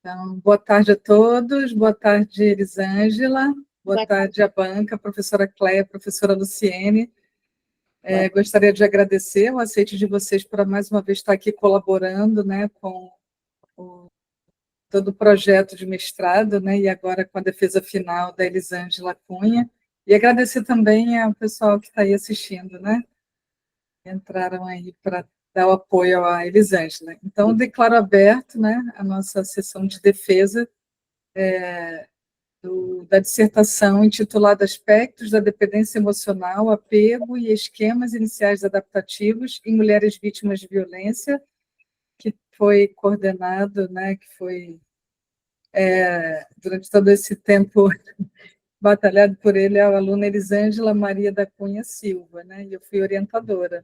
Então, boa tarde a todos, boa tarde, Elisângela, boa tarde à banca, professora Cléia, professora Luciene. Gostaria de agradecer o aceite de vocês para mais uma vez estar aqui colaborando, né, com todo o projeto de mestrado, né, e agora com a defesa final da Elisângela Cunha, e agradecer também ao pessoal que está aí assistindo, né, entraram aí para dar o apoio à Elisângela. Então, declaro aberto, né, a nossa sessão de defesa da dissertação intitulada Aspectos da Dependência Emocional, Apego e Esquemas Iniciais Adaptativos em Mulheres Vítimas de Violência, que foi coordenado, né, que foi, durante todo esse tempo, batalhado por ele, a aluna Elisângela Maria da Cunha Silva, né, e eu fui orientadora.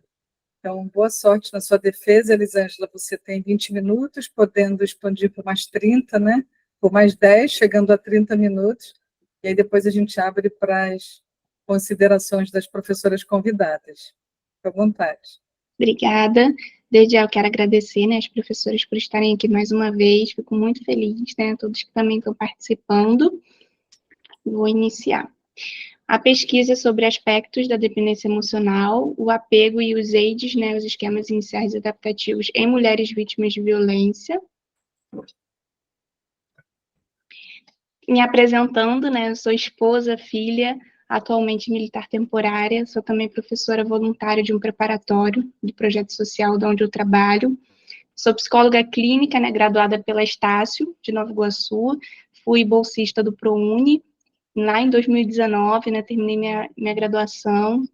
Então, boa sorte na sua defesa, Elisângela. Você tem 20 minutos, podendo expandir por mais 30, né? Por mais 10, chegando a 30 minutos. E aí depois a gente abre para as considerações das professoras convidadas. Fique à vontade. Obrigada. Desde já eu quero agradecer, né, as professoras por estarem aqui mais uma vez. Fico muito feliz, né, todos que também estão participando. Vou iniciar. A pesquisa sobre aspectos da dependência emocional, o apego e os EIDs, né, os esquemas iniciais adaptativos em mulheres vítimas de violência. Me apresentando, né, eu sou esposa, filha, atualmente militar temporária, sou também professora voluntária de um preparatório de projeto social de onde eu trabalho. Sou psicóloga clínica, né, graduada pela Estácio, de Nova Iguaçu, fui bolsista do ProUni, lá em 2019, né, terminei minha graduação.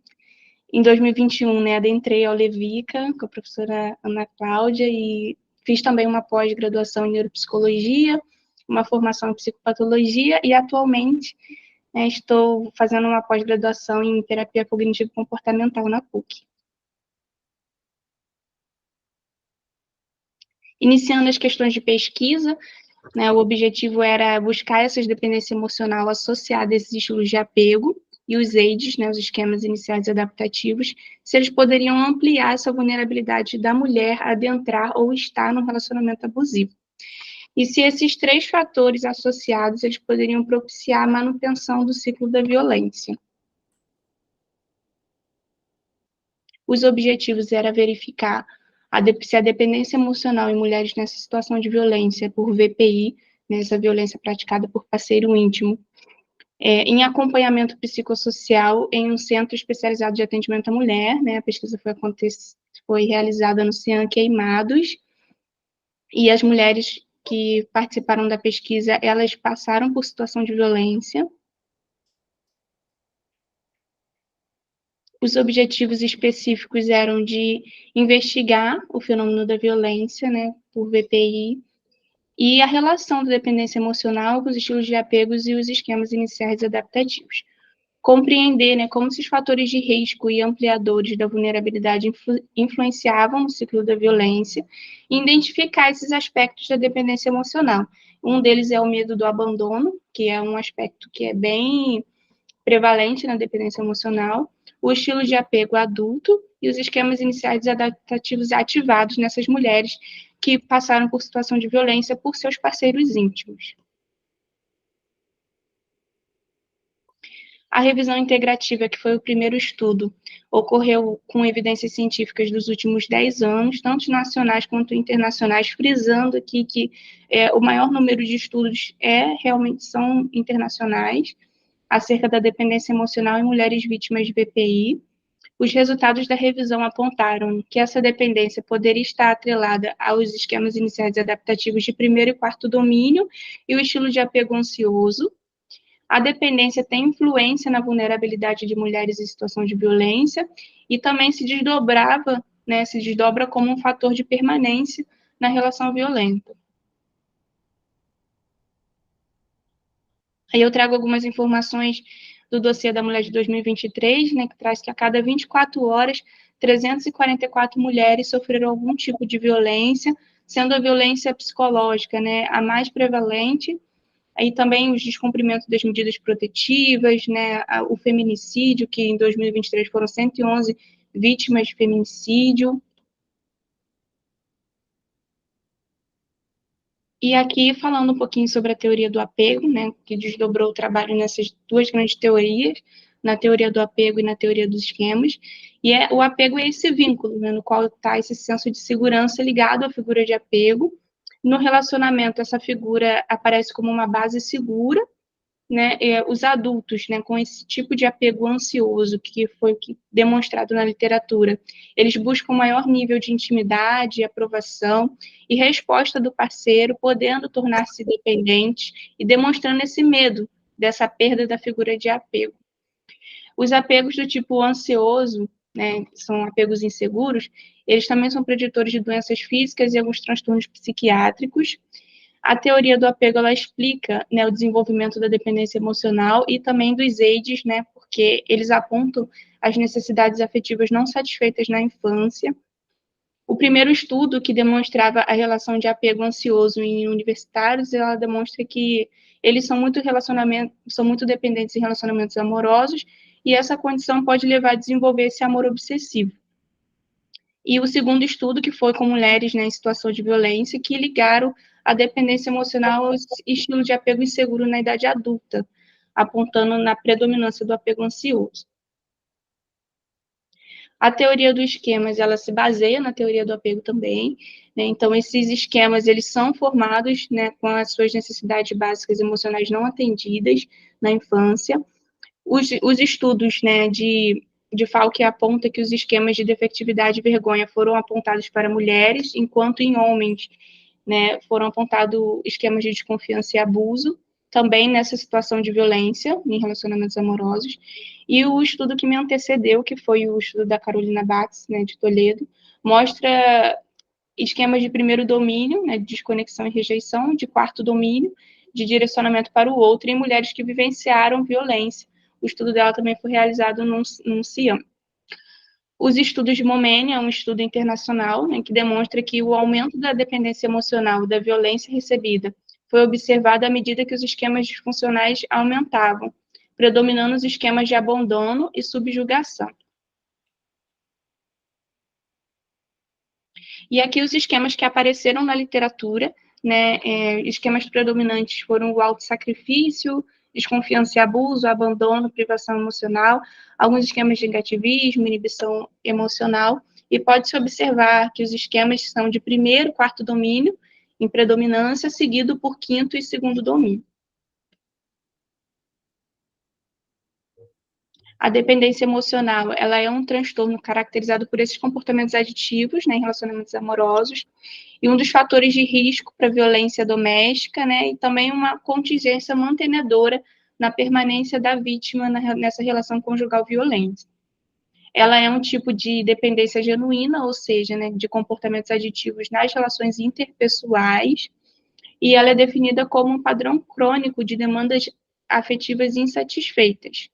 Em 2021, né, adentrei ao Levica, com a professora Ana Cláudia, e fiz também uma pós-graduação em neuropsicologia, uma formação em psicopatologia, e atualmente, né, estou fazendo uma pós-graduação em terapia cognitivo-comportamental na PUC. Iniciando as questões de pesquisa, né, o objetivo era buscar essas dependências emocional associadas a esses estilos de apego, e os EIDs, né, os esquemas iniciais adaptativos, se eles poderiam ampliar essa vulnerabilidade da mulher a adentrar ou estar num relacionamento abusivo. E se esses três fatores associados, eles poderiam propiciar a manutenção do ciclo da violência. Os objetivos eram verificar se a dependência emocional em mulheres nessa situação de violência por VPI, nessa violência praticada por parceiro íntimo, em acompanhamento psicossocial em um centro especializado de atendimento à mulher, né, a pesquisa foi realizada no CIAN Queimados, e as mulheres que participaram da pesquisa, elas passaram por situação de violência. Os objetivos específicos eram de investigar o fenômeno da violência, né, por VPI, e a relação da dependência emocional com os estilos de apegos e os esquemas iniciais adaptativos. Compreender, né, como esses fatores de risco e ampliadores da vulnerabilidade influenciavam o ciclo da violência e identificar esses aspectos da dependência emocional. Um deles é o medo do abandono, que é um aspecto que é bem prevalente na dependência emocional, o estilo de apego adulto e os esquemas iniciais adaptativos ativados nessas mulheres que passaram por situação de violência por seus parceiros íntimos. A revisão integrativa, que foi o primeiro estudo, ocorreu com evidências científicas dos últimos 10 anos, tanto nacionais quanto internacionais, frisando aqui que o maior número de estudos realmente são internacionais, acerca da dependência emocional em mulheres vítimas de VPI. Os resultados da revisão apontaram que essa dependência poderia estar atrelada aos esquemas iniciais adaptativos de primeiro e quarto domínio e o estilo de apego ansioso. A dependência tem influência na vulnerabilidade de mulheres em situação de violência e também se desdobra como um fator de permanência na relação violenta. Aí eu trago algumas informações do dossiê da mulher de 2023, né, que traz que a cada 24 horas, 344 mulheres sofreram algum tipo de violência, sendo a violência psicológica, né, a mais prevalente, aí também os descumprimentos das medidas protetivas, né, o feminicídio, que em 2023 foram 111 vítimas de feminicídio. E aqui, falando um pouquinho sobre a teoria do apego, né, que desdobrou o trabalho nessas duas grandes teorias, na teoria do apego e na teoria dos esquemas, e o apego é esse vínculo, né, no qual está esse senso de segurança ligado à figura de apego. No relacionamento, essa figura aparece como uma base segura, né, os adultos, né, com esse tipo de apego ansioso, que foi demonstrado na literatura, eles buscam maior nível de intimidade, aprovação e resposta do parceiro, podendo tornar-se dependentes e demonstrando esse medo dessa perda da figura de apego. Os apegos do tipo ansioso, né, que são apegos inseguros, eles também são preditores de doenças físicas e alguns transtornos psiquiátricos. A teoria do apego, ela explica, né, o desenvolvimento da dependência emocional e também dos AIDS, né, porque eles apontam as necessidades afetivas não satisfeitas na infância. O primeiro estudo que demonstrava a relação de apego ansioso em universitários, ela demonstra que eles são muito dependentes em relacionamentos amorosos, e essa condição pode levar a desenvolver esse amor obsessivo. E o segundo estudo, que foi com mulheres, né, em situação de violência, que ligaram a dependência emocional ao estilo de apego inseguro na idade adulta, apontando na predominância do apego ansioso. A teoria dos esquemas, ela se baseia na teoria do apego também, né? Então, esses esquemas, eles são formados, né, com as suas necessidades básicas emocionais não atendidas na infância. Os estudos, né, de Falk aponta que os esquemas de defectividade e vergonha foram apontados para mulheres, enquanto em homens, né, foram apontados esquemas de desconfiança e abuso, também nessa situação de violência em relacionamentos amorosos. E o estudo que me antecedeu, que foi o estudo da Carolina Bax, né, de Toledo, mostra esquemas de primeiro domínio, né, de desconexão e rejeição, de quarto domínio, de direcionamento para o outro, em mulheres que vivenciaram violência. O estudo dela também foi realizado num CIAM. Os estudos de Momene é um estudo internacional, né, que demonstra que o aumento da dependência emocional da violência recebida foi observado à medida que os esquemas disfuncionais aumentavam, predominando os esquemas de abandono e subjugação. E aqui os esquemas que apareceram na literatura, né, esquemas predominantes foram o autossacrifício, desconfiança e abuso, abandono, privação emocional, alguns esquemas de negativismo, inibição emocional, e pode-se observar que os esquemas são de primeiro, quarto domínio, em predominância, seguido por quinto e segundo domínio. A dependência emocional, ela é um transtorno caracterizado por esses comportamentos aditivos, né, em relacionamentos amorosos, e um dos fatores de risco para violência doméstica, né, e também uma contingência mantenedora na permanência da vítima nessa relação conjugal violenta. Ela é um tipo de dependência genuína, ou seja, né, de comportamentos aditivos nas relações interpessoais, e ela é definida como um padrão crônico de demandas afetivas insatisfeitas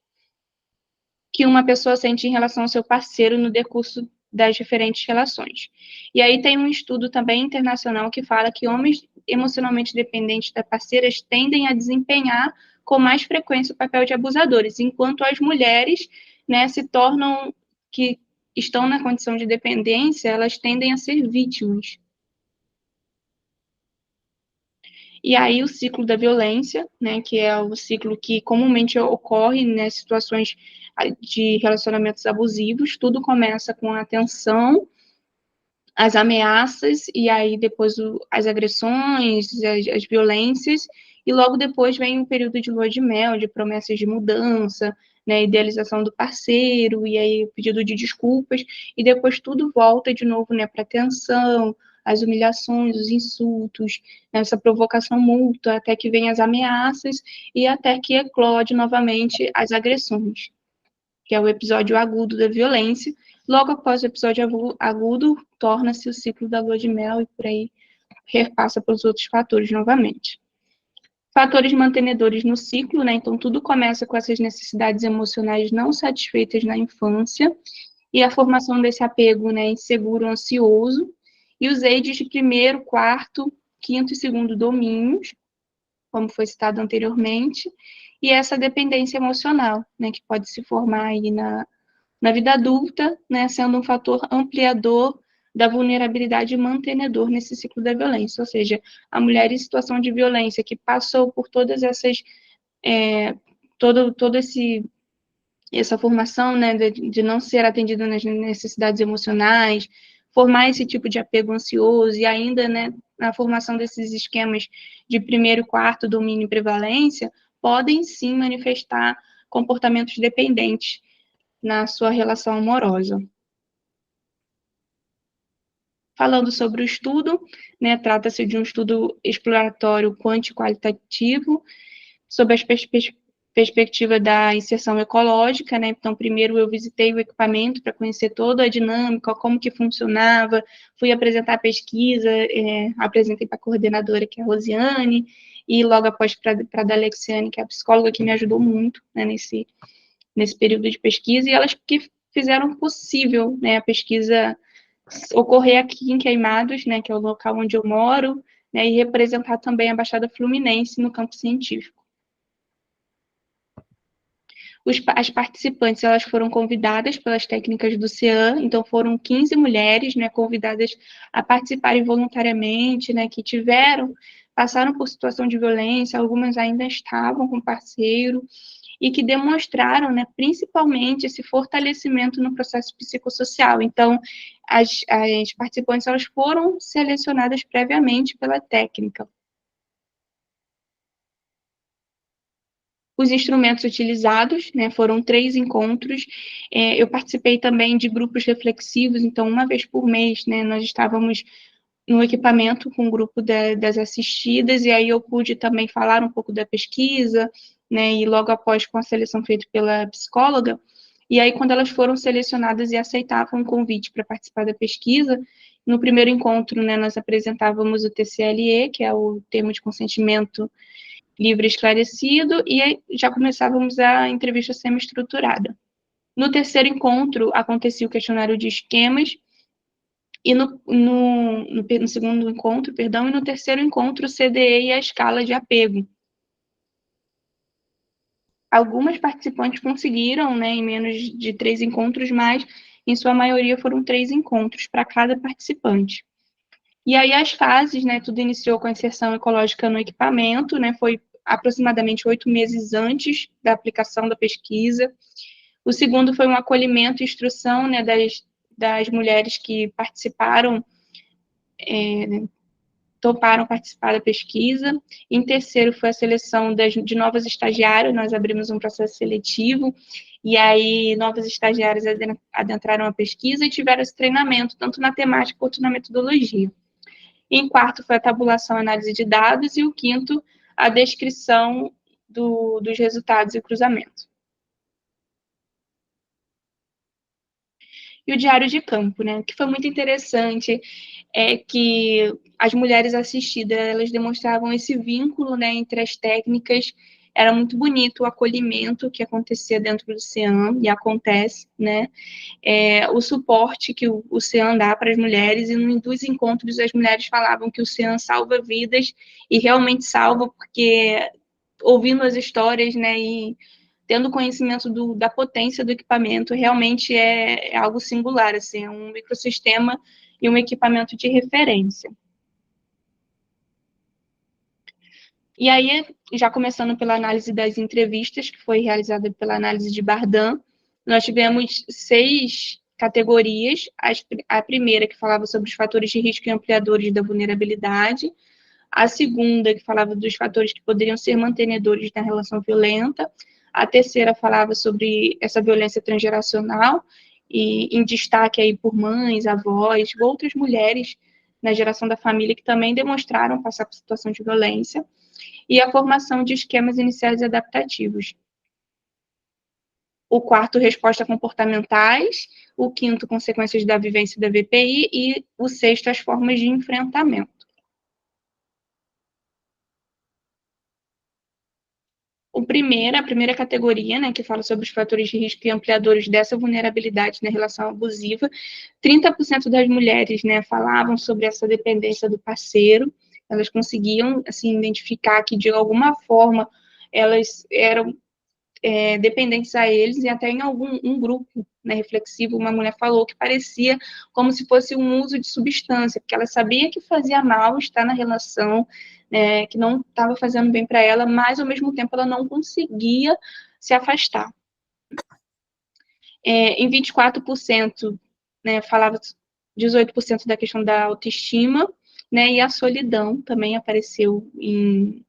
que uma pessoa sente em relação ao seu parceiro no decurso das diferentes relações. E aí tem um estudo também internacional que fala que homens emocionalmente dependentes das parceiras tendem a desempenhar com mais frequência o papel de abusadores, enquanto as mulheres, né, se tornam, que estão na condição de dependência, elas tendem a ser vítimas. E aí o ciclo da violência, né, que é o ciclo que comumente ocorre nas situações de relacionamentos abusivos, tudo começa com a tensão, as ameaças, e aí depois as agressões, as violências, e logo depois vem um período de lua de mel, de promessas de mudança, né, idealização do parceiro, e aí o pedido de desculpas, e depois tudo volta de novo, né, para a tensão, as humilhações, os insultos, né, essa provocação mútua, até que vem as ameaças, e até que eclode novamente as agressões, que é o episódio agudo da violência. Logo após o episódio agudo, torna-se o ciclo da lua de mel, e por aí repassa pelos outros fatores novamente. Fatores mantenedores no ciclo, né? Então, tudo começa com essas necessidades emocionais não satisfeitas na infância, e a formação desse apego, né, inseguro, ansioso, e os AIDS de primeiro, quarto, quinto e segundo domínios, como foi citado anteriormente, e essa dependência emocional, né, que pode se formar aí na vida adulta, né, sendo um fator ampliador da vulnerabilidade mantenedor nesse ciclo da violência, ou seja, a mulher em situação de violência que passou por todas essas, todo essa formação, né, de não ser atendida nas necessidades emocionais, formar esse tipo de apego ansioso e ainda, né, na formação desses esquemas de primeiro e quarto domínio e prevalência, podem sim manifestar comportamentos dependentes na sua relação amorosa. Falando sobre o estudo, né, trata-se de um estudo exploratório quanti-qualitativo, sob a perspectiva da inserção ecológica, né, então primeiro eu visitei o equipamento para conhecer toda a dinâmica, como que funcionava, fui apresentar a pesquisa, apresentei para a coordenadora, que é a Rosiane, e logo após para a Dalexiane, que é a psicóloga que me ajudou muito, né, nesse período de pesquisa, e elas que fizeram possível, né, a pesquisa ocorrer aqui em Queimados, né, que é o local onde eu moro, né, e representar também a Baixada Fluminense no campo científico. As participantes, elas foram convidadas pelas técnicas do CEAM, então foram 15 mulheres, né, convidadas a participarem voluntariamente, né, que passaram por situação de violência, algumas ainda estavam com parceiro, e que demonstraram, né, principalmente esse fortalecimento no processo psicossocial. Então, as participantes, elas foram selecionadas previamente pela técnica. Os instrumentos utilizados, né, foram 3 encontros. Eu participei também de grupos reflexivos, então, uma vez por mês, né, nós estávamos no equipamento com o grupo das assistidas, e aí eu pude também falar um pouco da pesquisa, né, e logo após com a seleção feita pela psicóloga, e aí quando elas foram selecionadas e aceitavam o convite para participar da pesquisa, no primeiro encontro, né, nós apresentávamos o TCLE, que é o termo de consentimento livre e esclarecido, e aí já começávamos a entrevista semi-estruturada. No terceiro encontro, acontecia o questionário de esquemas, e no segundo encontro, perdão, e no terceiro encontro, o CDE e a escala de apego. Algumas participantes conseguiram, né, em menos de 3 encontros, mas em sua maioria foram 3 encontros para cada participante. E aí as fases, né, tudo iniciou com a inserção ecológica no equipamento, né, foi aproximadamente 8 meses antes da aplicação da pesquisa. O segundo foi um acolhimento e instrução, né, das mulheres que participaram, toparam participar da pesquisa. Em terceiro foi a seleção de novas estagiárias, nós abrimos um processo seletivo, e aí novas estagiárias adentraram a pesquisa e tiveram esse treinamento, tanto na temática quanto na metodologia. Em quarto foi a tabulação e análise de dados, e o quinto, a descrição dos resultados e cruzamento. E o diário de campo, né, que foi muito interessante, é que as mulheres assistidas, elas demonstravam esse vínculo, né, entre as técnicas. Era muito bonito o acolhimento que acontecia dentro do CEAM, e acontece, né, o suporte que o CEAM dá para as mulheres, e num dos encontros as mulheres falavam que o CEAM salva vidas, e realmente salva, porque ouvindo as histórias, né, e tendo conhecimento da potência do equipamento, realmente é algo singular, assim, é um microsistema e um equipamento de referência. E aí, já começando pela análise das entrevistas, que foi realizada pela análise de Bardan, nós tivemos 6 categorias. A primeira, que falava sobre os fatores de risco e ampliadores da vulnerabilidade. A segunda, que falava dos fatores que poderiam ser mantenedores da relação violenta. A terceira falava sobre essa violência transgeracional, e em destaque aí por mães, avós, outras mulheres na geração da família que também demonstraram passar por situação de violência, e a formação de esquemas iniciais adaptativos. O quarto, respostas comportamentais. O quinto, consequências da vivência da VPI. E o sexto, as formas de enfrentamento. A primeira categoria, né, que fala sobre os fatores de risco e ampliadores dessa vulnerabilidade na relação abusiva, 30% das mulheres, né, falavam sobre essa dependência do parceiro. Elas conseguiam, assim, identificar que, de alguma forma, elas dependentes a eles, e até em um grupo, né, reflexivo, uma mulher falou que parecia como se fosse um uso de substância, porque ela sabia que fazia mal estar na relação, que não estava fazendo bem para ela, mas ao mesmo tempo ela não conseguia se afastar. Em 24%, né, falava 18% da questão da autoestima, né, e a solidão também apareceu em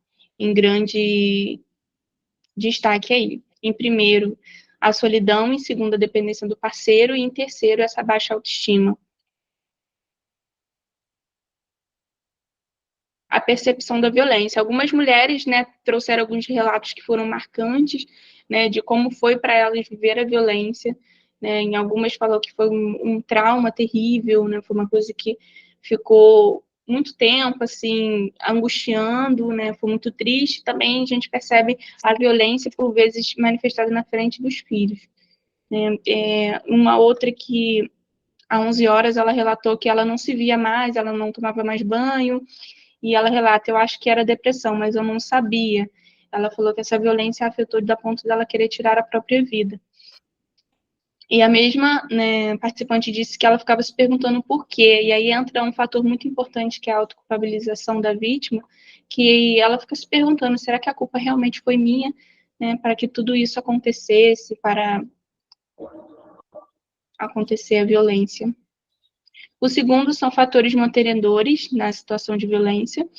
grande destaque aí. Em primeiro, a solidão, em segundo, a dependência do parceiro, e em terceiro, essa baixa autoestima. A percepção da violência. Algumas mulheres, né, trouxeram alguns relatos que foram marcantes, né, de como foi para elas viver a violência, né, em algumas falou que foi um trauma terrível, né, foi uma coisa que ficou muito tempo, assim, angustiando, né, foi muito triste. Também a gente percebe a violência, por vezes, manifestada na frente dos filhos. Uma outra que, há 11 horas, ela relatou que ela não se via mais, ela não tomava mais banho, e ela relata, eu acho que era depressão, mas eu não sabia. Ela falou que essa violência afetou da ponto dela querer tirar a própria vida. E a mesma, né, participante disse que ela ficava se perguntando por quê, e aí entra um fator muito importante, que é a autoculpabilização da vítima, que ela fica se perguntando, será que a culpa realmente foi minha, né, para que tudo isso acontecesse, para acontecer a violência. O segundo são fatores mantenedores na situação de violência,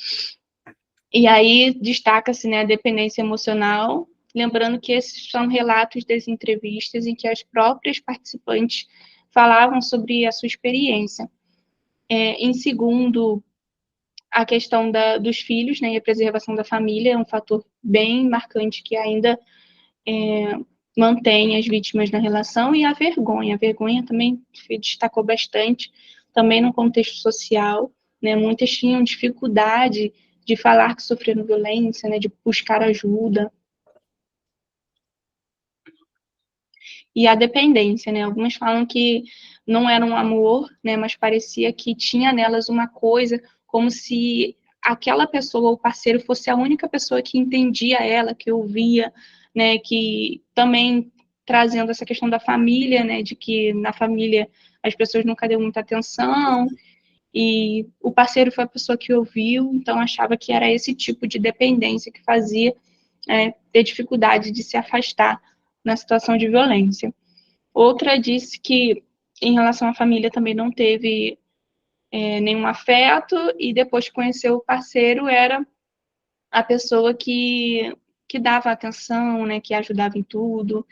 e aí destaca-se, né, a dependência emocional, lembrando que esses são relatos das entrevistas em que as próprias participantes falavam sobre a sua experiência. Em segundo, a questão dos filhos, né, e a preservação da família é um fator bem marcante que ainda mantém as vítimas na relação, e a vergonha. A vergonha também se destacou bastante, também no contexto social, né, muitas tinham dificuldade de falar que sofreram violência, né, de buscar ajuda. E a dependência, né, algumas falam que não era um amor, né, mas parecia que tinha nelas uma coisa, como se aquela pessoa ou parceiro fosse a única pessoa que entendia ela, que ouvia, né, que também trazendo essa questão da família, né, de que na família as pessoas nunca deu muita atenção, e o parceiro foi a pessoa que ouviu, então achava que era esse tipo de dependência que fazia ter dificuldade de se afastar na situação de violência. Outra disse que, em relação à família, também não teve nenhum afeto, e depois que conheceu o parceiro, era a pessoa que dava atenção, né, que ajudava em tudo.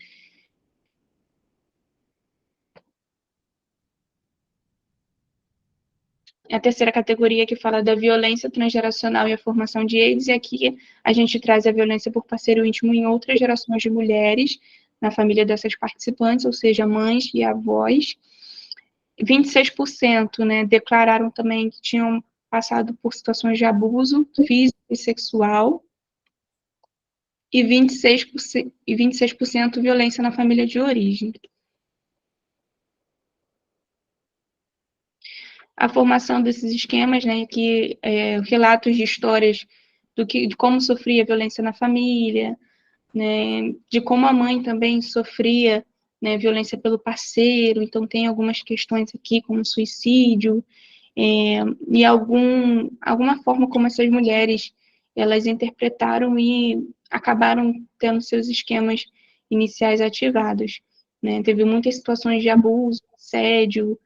A terceira categoria, que fala da violência transgeracional e a formação de AIDS, e aqui a gente traz a violência por parceiro íntimo em outras gerações de mulheres na família dessas participantes, ou seja, mães e avós. 26%, né, declararam também que tinham passado por situações de abuso físico e sexual, e 26% violência na família de origem. A formação desses esquemas, né, que relatos de histórias de como sofria a violência na família, né, de como a mãe também sofria, né, violência pelo parceiro, então tem algumas questões aqui, como suicídio, e alguma forma como essas mulheres, elas interpretaram e acabaram tendo seus esquemas iniciais ativados, né, teve muitas situações de abuso, assédio,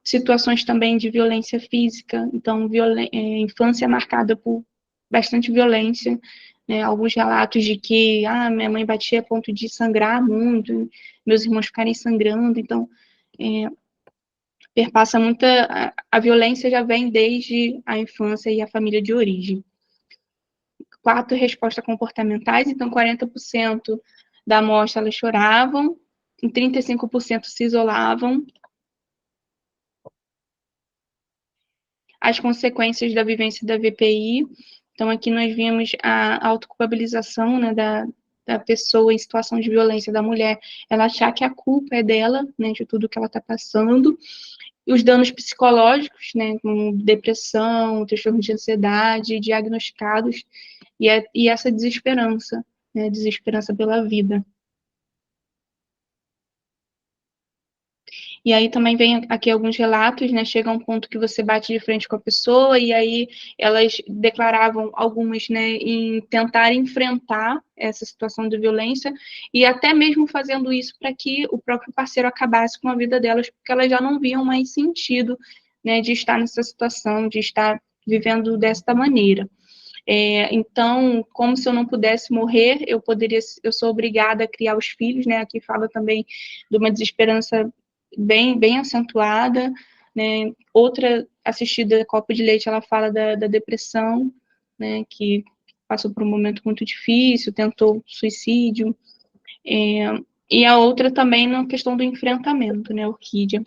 situações também de violência física, então infância marcada por bastante violência, né, alguns relatos de que minha mãe batia a ponto de sangrar muito, meus irmãos ficarem sangrando, então perpassa muita, a violência já vem desde a infância e a família de origem. 4, respostas comportamentais, então 40% da amostra elas choravam, em 35% se isolavam. As consequências da vivência da VPI, então aqui nós vimos a autoculpabilização, né, da pessoa em situação de violência, da mulher, ela achar que a culpa é dela, né, de tudo que ela está passando, e os danos psicológicos, né, como depressão, transtorno de ansiedade, diagnosticados, e essa desesperança, né, desesperança pela vida. E aí também vem aqui alguns relatos, né? Chega um ponto que você bate de frente com a pessoa, e aí elas declaravam, algumas, né, em tentar enfrentar essa situação de violência, e até mesmo fazendo isso para que o próprio parceiro acabasse com a vida delas, porque elas já não viam mais sentido, né, de estar nessa situação, de estar vivendo desta maneira. Então, como se eu não pudesse morrer, eu sou obrigada a criar os filhos, né? Aqui fala também de uma desesperança bem acentuada, né? Outra assistida copo de leite, ela fala da depressão, né? Que passou por um momento muito difícil, tentou suicídio. E a outra também na questão do enfrentamento, né? Orquídea,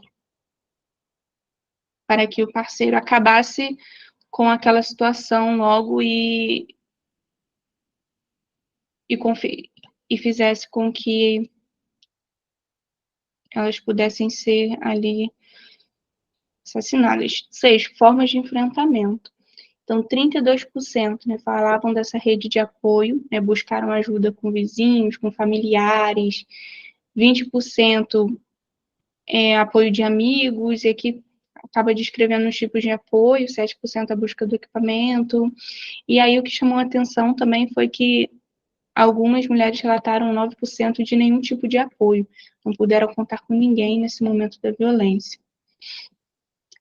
para que o parceiro acabasse com aquela situação logo e fizesse com que elas pudessem ser ali assassinadas. 6. Formas de enfrentamento. Então, 32%, né, falavam dessa rede de apoio, né, buscaram ajuda com vizinhos, com familiares. 20% apoio de amigos, e aqui acaba descrevendo os tipos de apoio, 7% a busca do equipamento. E aí o que chamou a atenção também foi que algumas mulheres relataram 9% de nenhum tipo de apoio, não puderam contar com ninguém nesse momento da violência.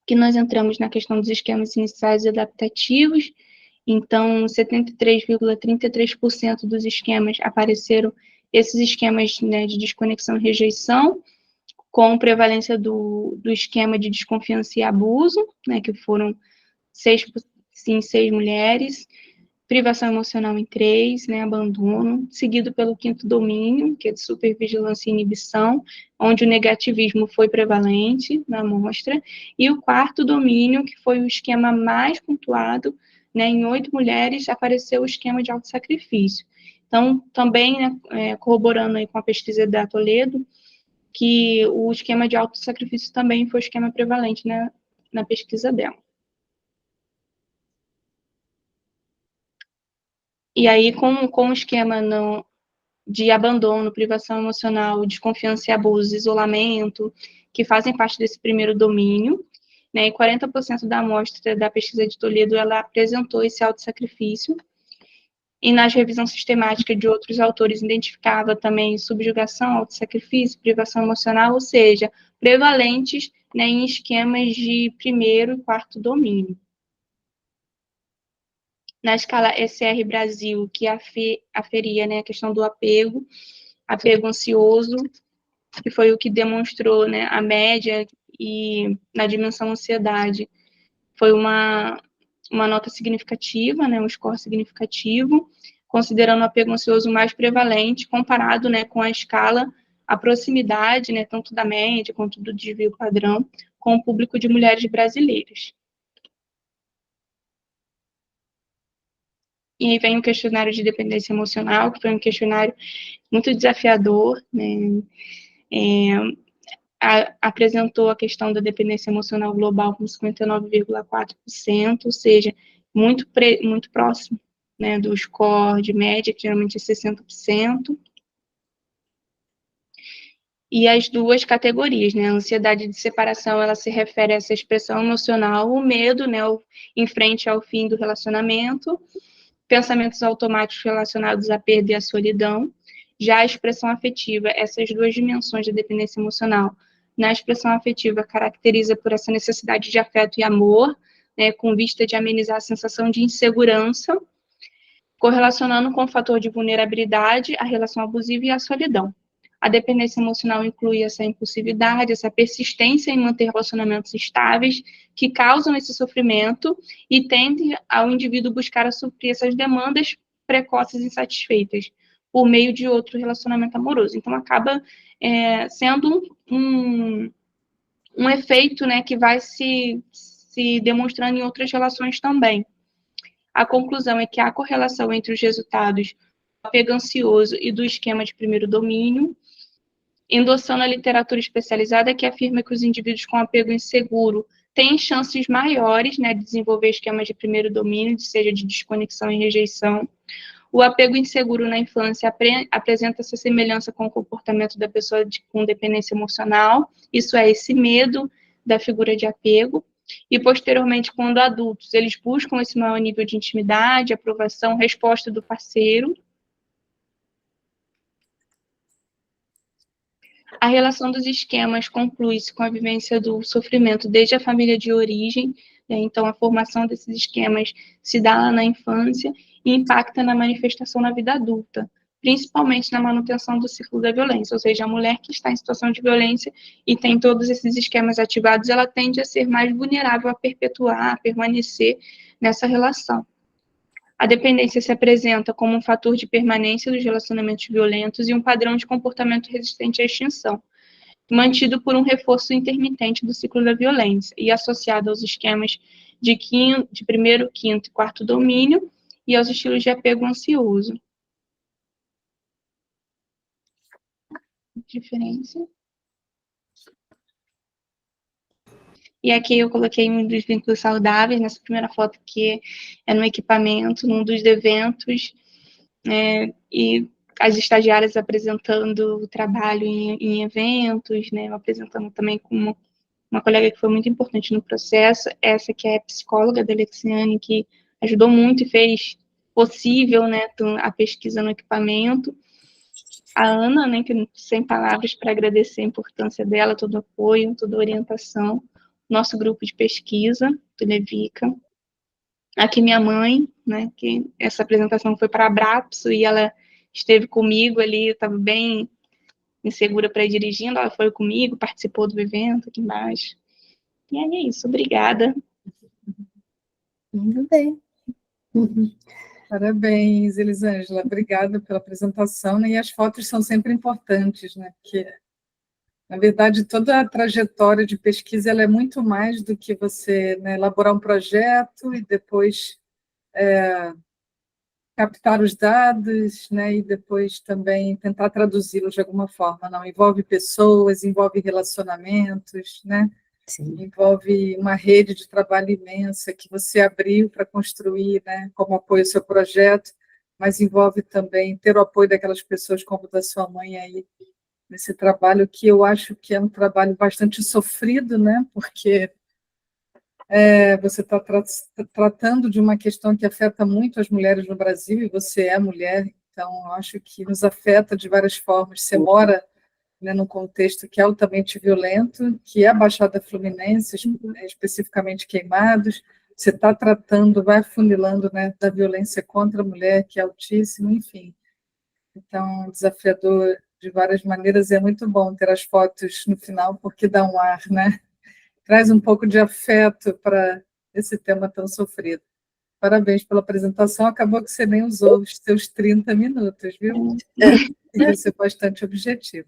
Aqui nós entramos na questão dos esquemas iniciais e adaptativos, então 73,33% dos esquemas apareceram, esses esquemas, né, de desconexão e rejeição, com prevalência do esquema de desconfiança e abuso, né, que foram 6 mulheres, privação emocional em 3, né, abandono, seguido pelo quinto domínio, que é de supervigilância e inibição, onde o negativismo foi prevalente na amostra, e o quarto domínio, que foi o esquema mais pontuado, né, em 8 mulheres, apareceu o esquema de autossacrifício. Então, também, né, corroborando aí com a pesquisa da Toledo, que o esquema de autossacrifício também foi o esquema prevalente, né, na pesquisa dela. E aí, com o esquema de abandono, privação emocional, desconfiança e abuso, isolamento, que fazem parte desse primeiro domínio, né, e 40% da amostra da pesquisa de Toledo, ela apresentou esse autossacrifício, e na revisão sistemática de outros autores identificava também subjugação, autossacrifício, privação emocional, ou seja, prevalentes, né, em esquemas de primeiro e quarto domínio. Na escala SR Brasil, que aferia, né, a questão do apego ansioso, que foi o que demonstrou, né, a média, e na dimensão ansiedade foi uma nota significativa, né, um score significativo, considerando o apego ansioso mais prevalente, comparado, né, com a escala, a proximidade, né, tanto da média quanto do desvio padrão, com o público de mulheres brasileiras. E aí vem o questionário de dependência emocional, que foi um questionário muito desafiador, né? Apresentou a questão da dependência emocional global com 59,4%, ou seja, muito próximo, né, do score de média, que geralmente é 60%. E as duas categorias, né, a ansiedade de separação, ela se refere a essa expressão emocional, o medo, né, em frente ao fim do relacionamento, pensamentos automáticos relacionados à perda e à solidão. Já a expressão afetiva, essas duas dimensões da dependência emocional, na expressão afetiva, caracteriza por essa necessidade de afeto e amor, né, com vista de amenizar a sensação de insegurança, correlacionando com o fator de vulnerabilidade, a relação abusiva e a solidão. A dependência emocional inclui essa impulsividade, essa persistência em manter relacionamentos estáveis, que causam esse sofrimento e tendem ao indivíduo buscar a suprir essas demandas precoces e insatisfeitas por meio de outro relacionamento amoroso. Então, acaba sendo um efeito, né, que vai se demonstrando em outras relações também. A conclusão é que há correlação entre os resultados do apego ansioso e do esquema de primeiro domínio, endossando a literatura especializada que afirma que os indivíduos com apego inseguro têm chances maiores, né, de desenvolver esquemas de primeiro domínio, seja de desconexão e rejeição. O apego inseguro na infância apresenta essa semelhança com o comportamento da pessoa com dependência emocional, isso é, esse medo da figura de apego, e posteriormente, quando adultos, eles buscam esse maior nível de intimidade, aprovação, resposta do parceiro. A relação dos esquemas conclui-se com a vivência do sofrimento desde a família de origem, né? Então, a formação desses esquemas se dá lá na infância e impacta na manifestação na vida adulta, principalmente na manutenção do ciclo da violência, ou seja, a mulher que está em situação de violência e tem todos esses esquemas ativados, ela tende a ser mais vulnerável a perpetuar, a permanecer nessa relação. A dependência se apresenta como um fator de permanência dos relacionamentos violentos e um padrão de comportamento resistente à extinção, mantido por um reforço intermitente do ciclo da violência e associado aos esquemas de primeiro, quinto e quarto domínio e aos estilos de apego ansioso. Diferença. E aqui eu coloquei um dos vínculos saudáveis, nessa primeira foto que é no equipamento, num dos eventos, e as estagiárias apresentando o trabalho em eventos, né, apresentando também com uma colega que foi muito importante no processo, essa que é psicóloga da Alexiane, que ajudou muito e fez possível, né, a pesquisa no equipamento. A Ana, né, que sem palavras para agradecer a importância dela, todo o apoio, toda a orientação. Nosso grupo de pesquisa, do Levica. Aqui minha mãe, né, que essa apresentação foi para a Abrapso e ela esteve comigo ali, eu estava bem insegura para ir dirigindo, ela foi comigo, participou do evento aqui embaixo. E aí é isso, obrigada. Muito bem. Parabéns, Elisângela, obrigada pela apresentação, né? E as fotos são sempre importantes, né? Porque, na verdade, toda a trajetória de pesquisa ela é muito mais do que você, né, elaborar um projeto e depois captar os dados, né, e depois também tentar traduzi-los de alguma forma. Não, envolve pessoas, envolve relacionamentos, né? Sim. Envolve uma rede de trabalho imensa que você abriu para construir, né, como apoio ao seu projeto, mas envolve também ter o apoio daquelas pessoas como da sua mãe aí, nesse trabalho que eu acho que é um trabalho bastante sofrido, né, porque você está tratando de uma questão que afeta muito as mulheres no Brasil, e você é mulher, então eu acho que nos afeta de várias formas. Você mora, né, num contexto que é altamente violento, que é a Baixada Fluminense, especificamente Queimados, você está tratando, vai afunilando, né, da violência contra a mulher, que é altíssima, enfim. Então, desafiador de várias maneiras, é muito bom ter as fotos no final, porque dá um ar, né? Traz um pouco de afeto para esse tema tão sofrido. Parabéns pela apresentação, acabou que você nem usou os seus 30 minutos, viu? Tem que ser bastante objetivo.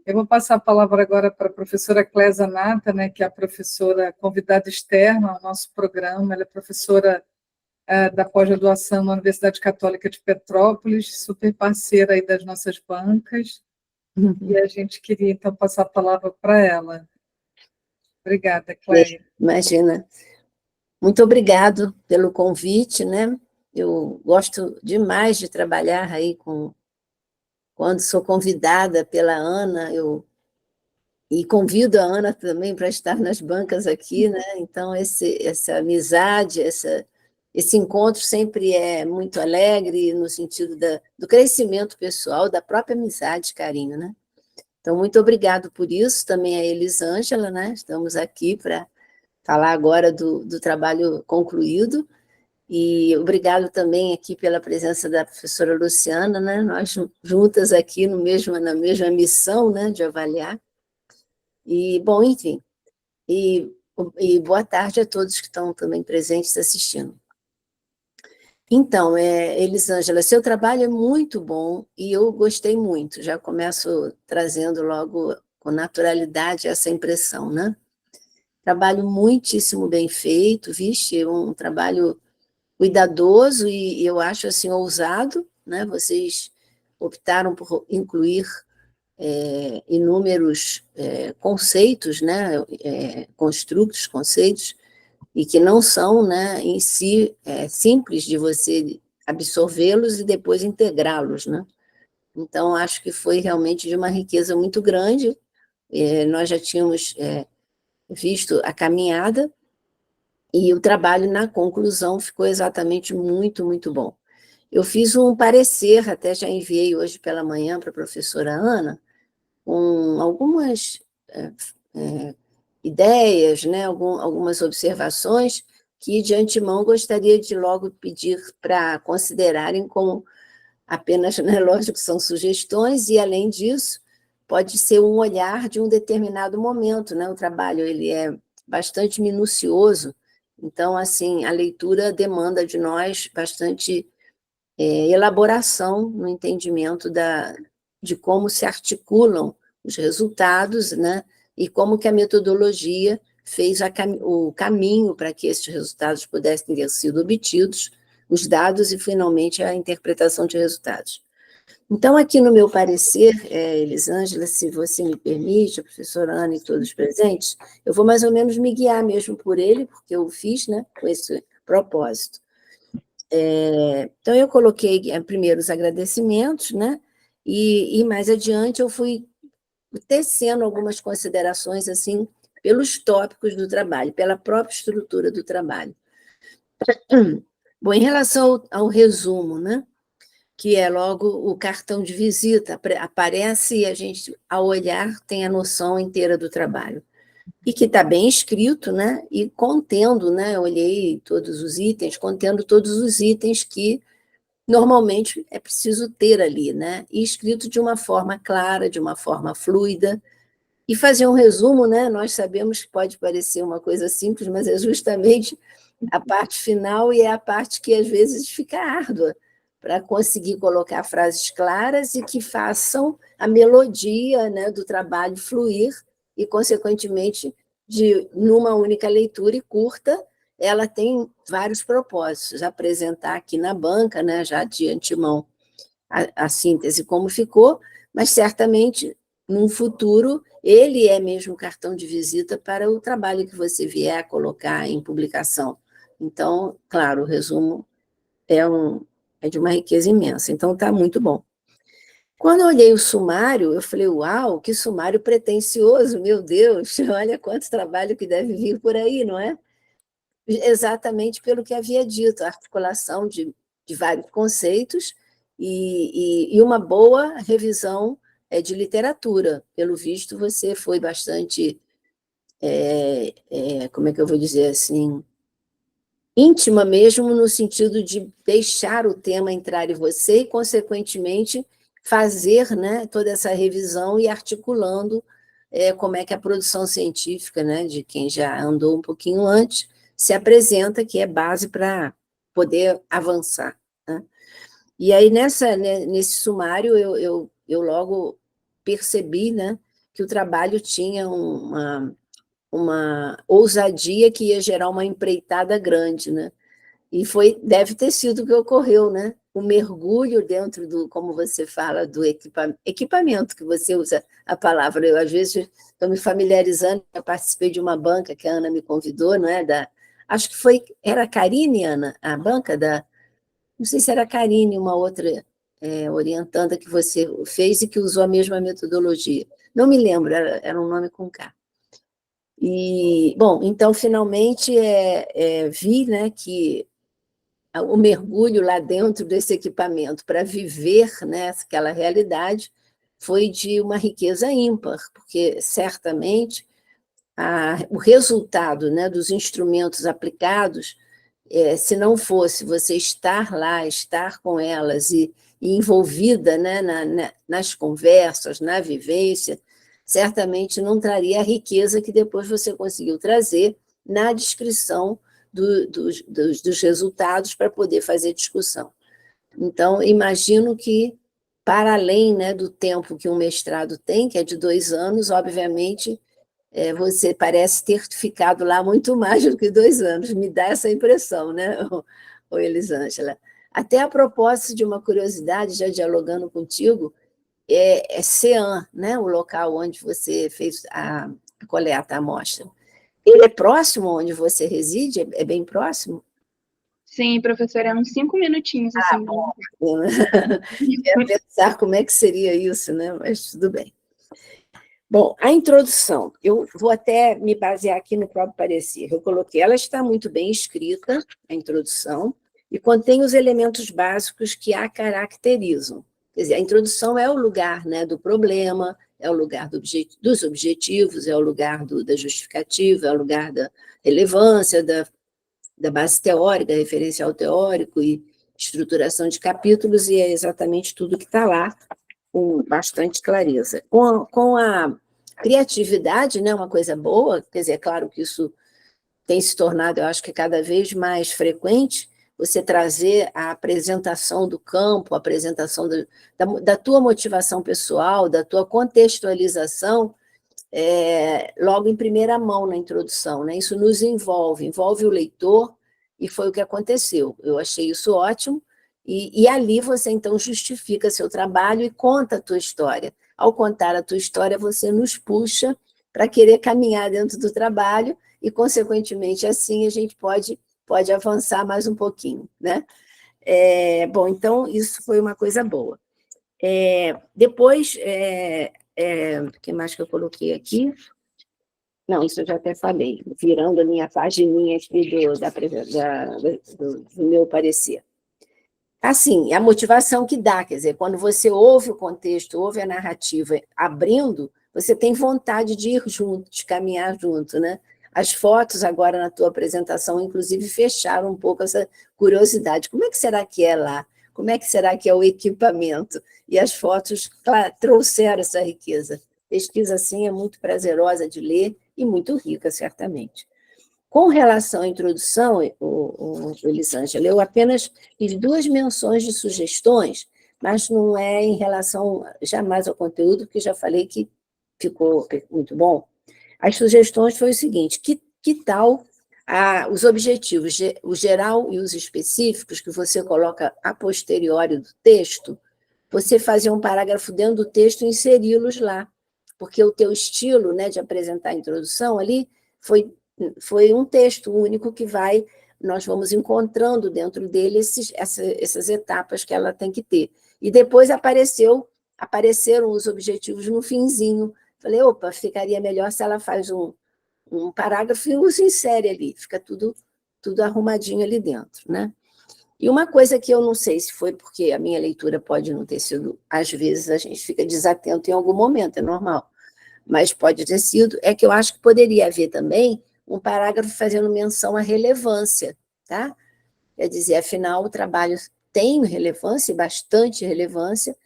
Eu vou passar a palavra agora para a professora Clésia Nata, né, que é a professora convidada externa ao nosso programa. Ela é professora da pós-graduação na Universidade Católica de Petrópolis, super parceira aí das nossas bancas, e a gente queria, então, passar a palavra para ela. Obrigada, Cléia. Imagina. Muito obrigado pelo convite, né? Eu gosto demais de trabalhar aí quando sou convidada pela Ana, e convido a Ana também para estar nas bancas aqui, né? Então, essa amizade, esse encontro sempre é muito alegre, no sentido do crescimento pessoal, da própria amizade, carinho, né? Então, muito obrigado por isso, também a Elisângela, né? Estamos aqui para falar agora do trabalho concluído, e obrigado também aqui pela presença da professora Luciana, né? Nós juntas aqui na mesma missão, né, de avaliar. E, bom, enfim, e boa tarde a todos que estão também presentes assistindo. Então, Elisângela, seu trabalho é muito bom e eu gostei muito, já começo trazendo logo com naturalidade essa impressão, né? Trabalho muitíssimo bem feito, vixe, um trabalho cuidadoso e eu acho assim ousado, né? Vocês optaram por incluir inúmeros conceitos, né? Conceitos, e que não são, né, em si simples de você absorvê-los e depois integrá-los, né? Então, acho que foi realmente de uma riqueza muito grande. Nós já tínhamos visto a caminhada, e o trabalho na conclusão ficou exatamente muito, muito bom. Eu fiz um parecer, até já enviei hoje pela manhã para a professora Ana, com algumas ideias, né, algumas observações que, de antemão, gostaria de logo pedir para considerarem como apenas, né, lógico, são sugestões, e, além disso, pode ser um olhar de um determinado momento, né? O trabalho ele é bastante minucioso, então, assim, a leitura demanda de nós bastante elaboração no entendimento de como se articulam os resultados, né? E como que a metodologia fez o caminho para que esses resultados pudessem ter sido obtidos, os dados e, finalmente, a interpretação de resultados. Então, aqui no meu parecer, Elisângela, se você me permite, a professora Ana e todos os presentes, eu vou mais ou menos me guiar mesmo por ele, porque eu fiz, né, com esse propósito. Então, eu coloquei primeiro os agradecimentos, né, e mais adiante eu fui tecendo algumas considerações, assim, pelos tópicos do trabalho, pela própria estrutura do trabalho. Bom, em relação ao resumo, né, que é logo o cartão de visita, aparece e a gente, ao olhar, tem a noção inteira do trabalho. E que está bem escrito, né, e contendo, né, eu olhei todos os itens, contendo todos os itens que normalmente é preciso ter ali, né, e escrito de uma forma clara, de uma forma fluida. E fazer um resumo, né, nós sabemos que pode parecer uma coisa simples, mas é justamente a parte final, e é a parte que às vezes fica árdua, para conseguir colocar frases claras e que façam a melodia, né, do trabalho fluir, e, consequentemente, numa única leitura e curta, ela tem vários propósitos. Apresentar aqui na banca, né, já de antemão, a síntese como ficou, mas certamente, num futuro, ele é mesmo o cartão de visita para o trabalho que você vier a colocar em publicação. Então, claro, o resumo é de uma riqueza imensa, então está muito bom. Quando eu olhei o sumário, eu falei, uau, que sumário pretensioso, meu Deus, olha quanto trabalho que deve vir por aí, não é? Exatamente pelo que havia dito, a articulação de vários conceitos e uma boa revisão de literatura. Pelo visto, você foi bastante, como é que eu vou dizer assim, íntima mesmo, no sentido de deixar o tema entrar em você e, consequentemente, fazer, né, toda essa revisão e articulando como é que a produção científica, né, de quem já andou um pouquinho antes, se apresenta, que é base para poder avançar, né? E aí, nesse sumário, eu logo percebi, né, que o trabalho tinha uma ousadia que ia gerar uma empreitada grande, né? E deve ter sido o que ocorreu, né? O mergulho dentro do, como você fala, do equipamento, que você usa a palavra. Eu, às vezes, estou me familiarizando, eu participei de uma banca que a Ana me convidou, não é? Acho que era a Karine, Ana, a banca não sei se era a Karine, uma outra orientanda que você fez e que usou a mesma metodologia. Não me lembro, era um nome com K. E, bom, então, finalmente, vi, né, que o mergulho lá dentro desse equipamento para viver, né, aquela realidade foi de uma riqueza ímpar, porque, certamente, o resultado, né, dos instrumentos aplicados, se não fosse você estar lá, estar com elas e envolvida, né, nas conversas, na vivência, certamente não traria a riqueza que depois você conseguiu trazer na descrição dos resultados para poder fazer discussão. Então, imagino que, para além, né, do tempo que um mestrado tem, que é de 2 anos, obviamente, você parece ter ficado lá muito mais do que 2 anos, me dá essa impressão, né, Elisângela? Até a propósito de uma curiosidade, já dialogando contigo, é Cean, né, o local onde você fez a coleta, a amostra. Ele é próximo onde você reside? É bem próximo? Sim, professora, é uns 5 minutinhos, assim. Bom. Ia pensar como é que seria isso, né? Mas tudo bem. Bom, a introdução, eu vou até me basear aqui no próprio parecer. Eu coloquei, ela está muito bem escrita, a introdução, e contém os elementos básicos que a caracterizam. Quer dizer, a introdução é o lugar, né, do problema, é o lugar dos objetivos, é o lugar da justificativa, é o lugar da relevância, da base teórica, referencial teórico e estruturação de capítulos, e é exatamente tudo que está lá, com bastante clareza. Com a criatividade, né, uma coisa boa, quer dizer, é claro que isso tem se tornado, eu acho que cada vez mais frequente, você trazer a apresentação do campo, a apresentação da tua motivação pessoal, da tua contextualização, logo em primeira mão na introdução, né? Isso nos envolve o leitor, e foi o que aconteceu. Eu achei isso ótimo, e ali você, então, justifica seu trabalho e conta a tua história. Ao contar a tua história, você nos puxa para querer caminhar dentro do trabalho e, consequentemente, assim a gente pode avançar mais um pouquinho, né? Bom, então, isso foi uma coisa boa. Depois, o que mais que eu coloquei aqui? Não, isso eu já até falei, virando a minha pagininha aqui do meu parecer. Assim, a motivação que dá, quer dizer, quando você ouve o contexto, ouve a narrativa abrindo, você tem vontade de ir junto, de caminhar junto, né? As fotos agora na tua apresentação, inclusive, fecharam um pouco essa curiosidade. Como é que será que é lá? Como é que será que é o equipamento? E as fotos, claro, trouxeram essa riqueza. Pesquisa, assim, é muito prazerosa de ler e muito rica, certamente. Com relação à introdução, Elisângela, eu apenas fiz 2 menções de sugestões, mas não é em relação jamais ao conteúdo, porque já falei que ficou muito bom. As sugestões foi o seguinte: que tal os objetivos, o geral e os específicos, que você coloca a posteriori do texto, você fazer um parágrafo dentro do texto e inseri-los lá, porque o teu estilo, né, de apresentar a introdução ali foi um texto único que nós vamos encontrando dentro dele essas etapas que ela tem que ter. E depois apareceram os objetivos no finzinho. Falei, opa, ficaria melhor se ela faz um parágrafo e os insere ali, fica tudo arrumadinho ali dentro, né? E uma coisa que eu não sei se foi porque a minha leitura pode não ter sido, às vezes a gente fica desatento em algum momento, é normal, mas pode ter sido, é que eu acho que poderia haver também um parágrafo fazendo menção à relevância, tá? Quer dizer, afinal, o trabalho tem relevância, bastante relevância.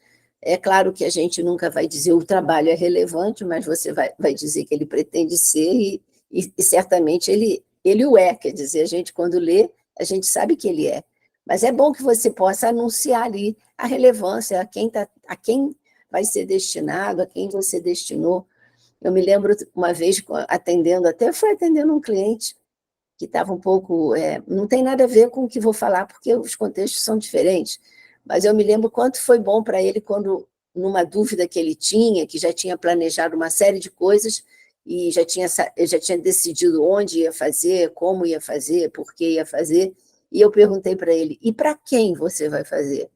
É claro que a gente nunca vai dizer o trabalho é relevante, mas você vai dizer que ele pretende ser, e certamente ele o é. Quer dizer, a gente, quando lê, a gente sabe que ele é. Mas é bom que você possa anunciar ali a relevância, a quem vai ser destinado, a quem você destinou. Eu me lembro uma vez foi atendendo um cliente que estava um pouco... não tem nada a ver com o que vou falar, porque os contextos são diferentes, mas eu me lembro quanto foi bom para ele quando, numa dúvida que ele tinha, que já tinha planejado uma série de coisas e já tinha decidido onde ia fazer, como ia fazer, por que ia fazer, e eu perguntei para ele, e para quem você vai fazer?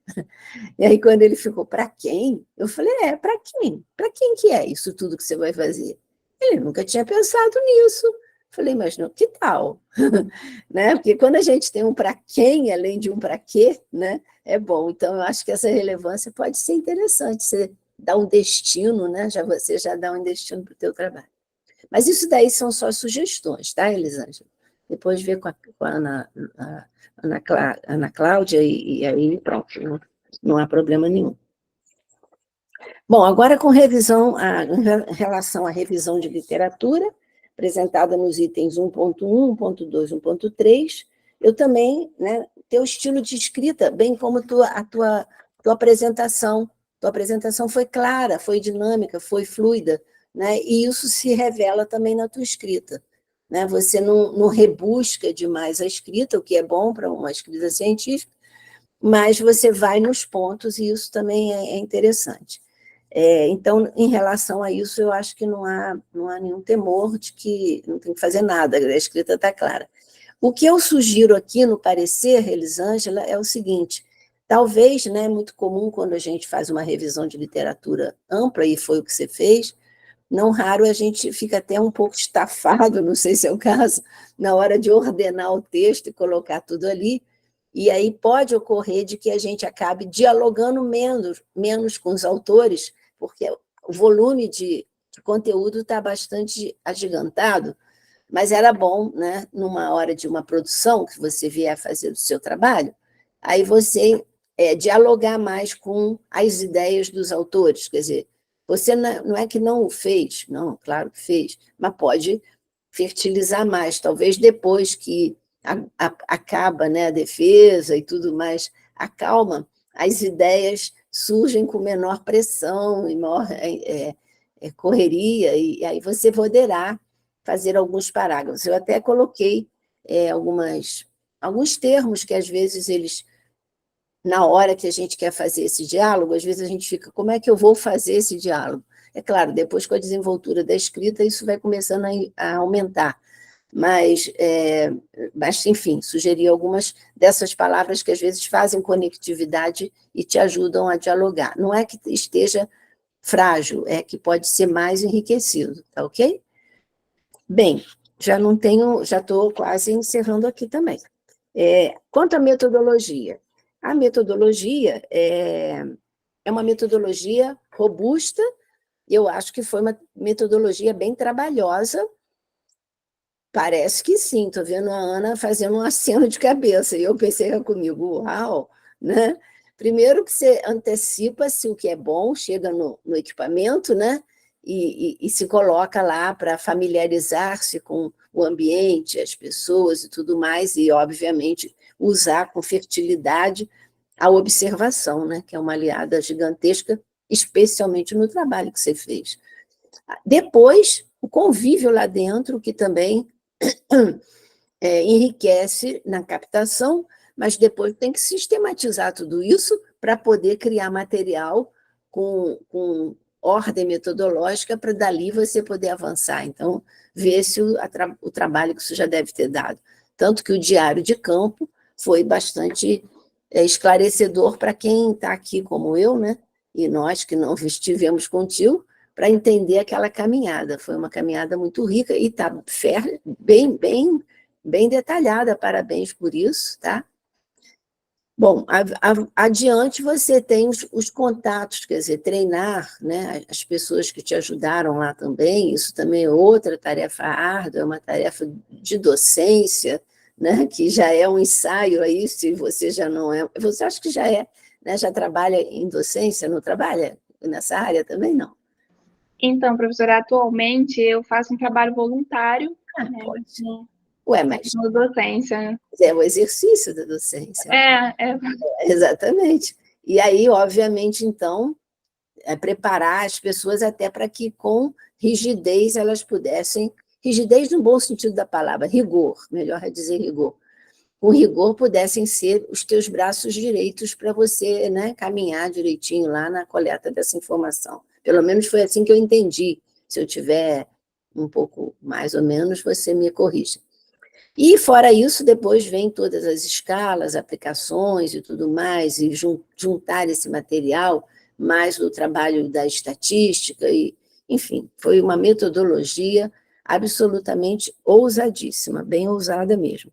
E aí, quando ele ficou, para quem? Eu falei, para quem? Para quem que é isso tudo que você vai fazer? Ele nunca tinha pensado nisso. Falei, mas não, que tal? Né? Porque quando a gente tem um para quem, além de um para quê, né? É bom. Então, eu acho que essa relevância pode ser interessante. Você dá um destino, né? Você já dá um destino para o teu trabalho. Mas isso daí são só sugestões, tá, Elisângela? Depois vê com a Ana Cláudia e aí pronto, não há problema nenhum. Bom, agora com revisão, em relação à revisão de literatura, apresentada nos itens 1.1, 1.2, 1.3, eu também, né, teu estilo de escrita, bem como a tua apresentação. Tua apresentação foi clara, foi dinâmica, foi fluida, né, e isso se revela também na tua escrita. Né? Você não rebusca demais a escrita, o que é bom para uma escrita científica, mas você vai nos pontos, e isso também é interessante. Então, em relação a isso, eu acho que não há nenhum temor de que não tem que fazer nada, a escrita está clara. O que eu sugiro aqui no parecer, Elisângela, é o seguinte: talvez, né, é muito comum quando a gente faz uma revisão de literatura ampla, e foi o que você fez, não raro a gente fica até um pouco estafado, não sei se é o caso, na hora de ordenar o texto e colocar tudo ali, e aí pode ocorrer de que a gente acabe dialogando menos com os autores, porque o volume de conteúdo está bastante agigantado, mas era bom, né, numa hora de uma produção que você vier fazer o seu trabalho, aí você dialogar mais com as ideias dos autores, quer dizer, você não é que não o fez, não, claro que fez, mas pode fertilizar mais, talvez depois que acaba, né, a defesa e tudo mais, acalma, as ideias surgem com menor pressão e maior correria, e aí você poderá fazer alguns parágrafos. Eu até coloquei alguns termos que, às vezes, eles, na hora que a gente quer fazer esse diálogo, às vezes a gente fica, como é que eu vou fazer esse diálogo? É claro, depois com a desenvoltura da escrita, isso vai começando a aumentar. Mas, enfim, sugeri algumas dessas palavras que, às vezes, fazem conectividade e te ajudam a dialogar. Não é que esteja frágil, é que pode ser mais enriquecido, tá ok? Bem, já estou quase encerrando aqui também. Quanto à metodologia, a metodologia é uma metodologia robusta, eu acho que foi uma metodologia bem trabalhosa. Parece que sim, estou vendo a Ana fazendo um aceno de cabeça, e eu pensei comigo, uau, né? Primeiro que você antecipa-se o que é bom, chega no equipamento, né? E se coloca lá para familiarizar-se com o ambiente, as pessoas e tudo mais, e, obviamente, usar com fertilidade a observação, né? Que é uma aliada gigantesca, especialmente no trabalho que você fez. Depois, o convívio lá dentro, que também enriquece na captação, mas depois tem que sistematizar tudo isso para poder criar material com ordem metodológica para dali você poder avançar. Então, ver se o trabalho que isso já deve ter dado. Tanto que o diário de campo foi bastante esclarecedor para quem está aqui como eu, né? E nós que não estivemos contigo, para entender aquela caminhada. Foi uma caminhada muito rica e está bem detalhada, parabéns por isso, tá? Bom, adiante você tem os contatos, quer dizer, treinar, né, as pessoas que te ajudaram lá também, isso também é outra tarefa árdua, é uma tarefa de docência, né, que já é um ensaio aí, se você já não é, você acha que já é, né, já trabalha em docência, não trabalha nessa área também, não? Então, professora, atualmente eu faço um trabalho voluntário, né, pode. Ué, mas na docência, né? é o exercício da docência. É. Exatamente. E aí, obviamente, então, preparar as pessoas até para que, com rigidez, elas pudessem, rigidez no bom sentido da palavra, rigor, melhor é dizer rigor, com rigor pudessem ser os teus braços direitos para você, né, caminhar direitinho lá na coleta dessa informação. Pelo menos foi assim que eu entendi. Se eu tiver um pouco mais ou menos, você me corrija. E, fora isso, depois vem todas as escalas, aplicações e tudo mais, e juntar esse material mais do trabalho da estatística, e, enfim, foi uma metodologia absolutamente ousadíssima, bem ousada mesmo.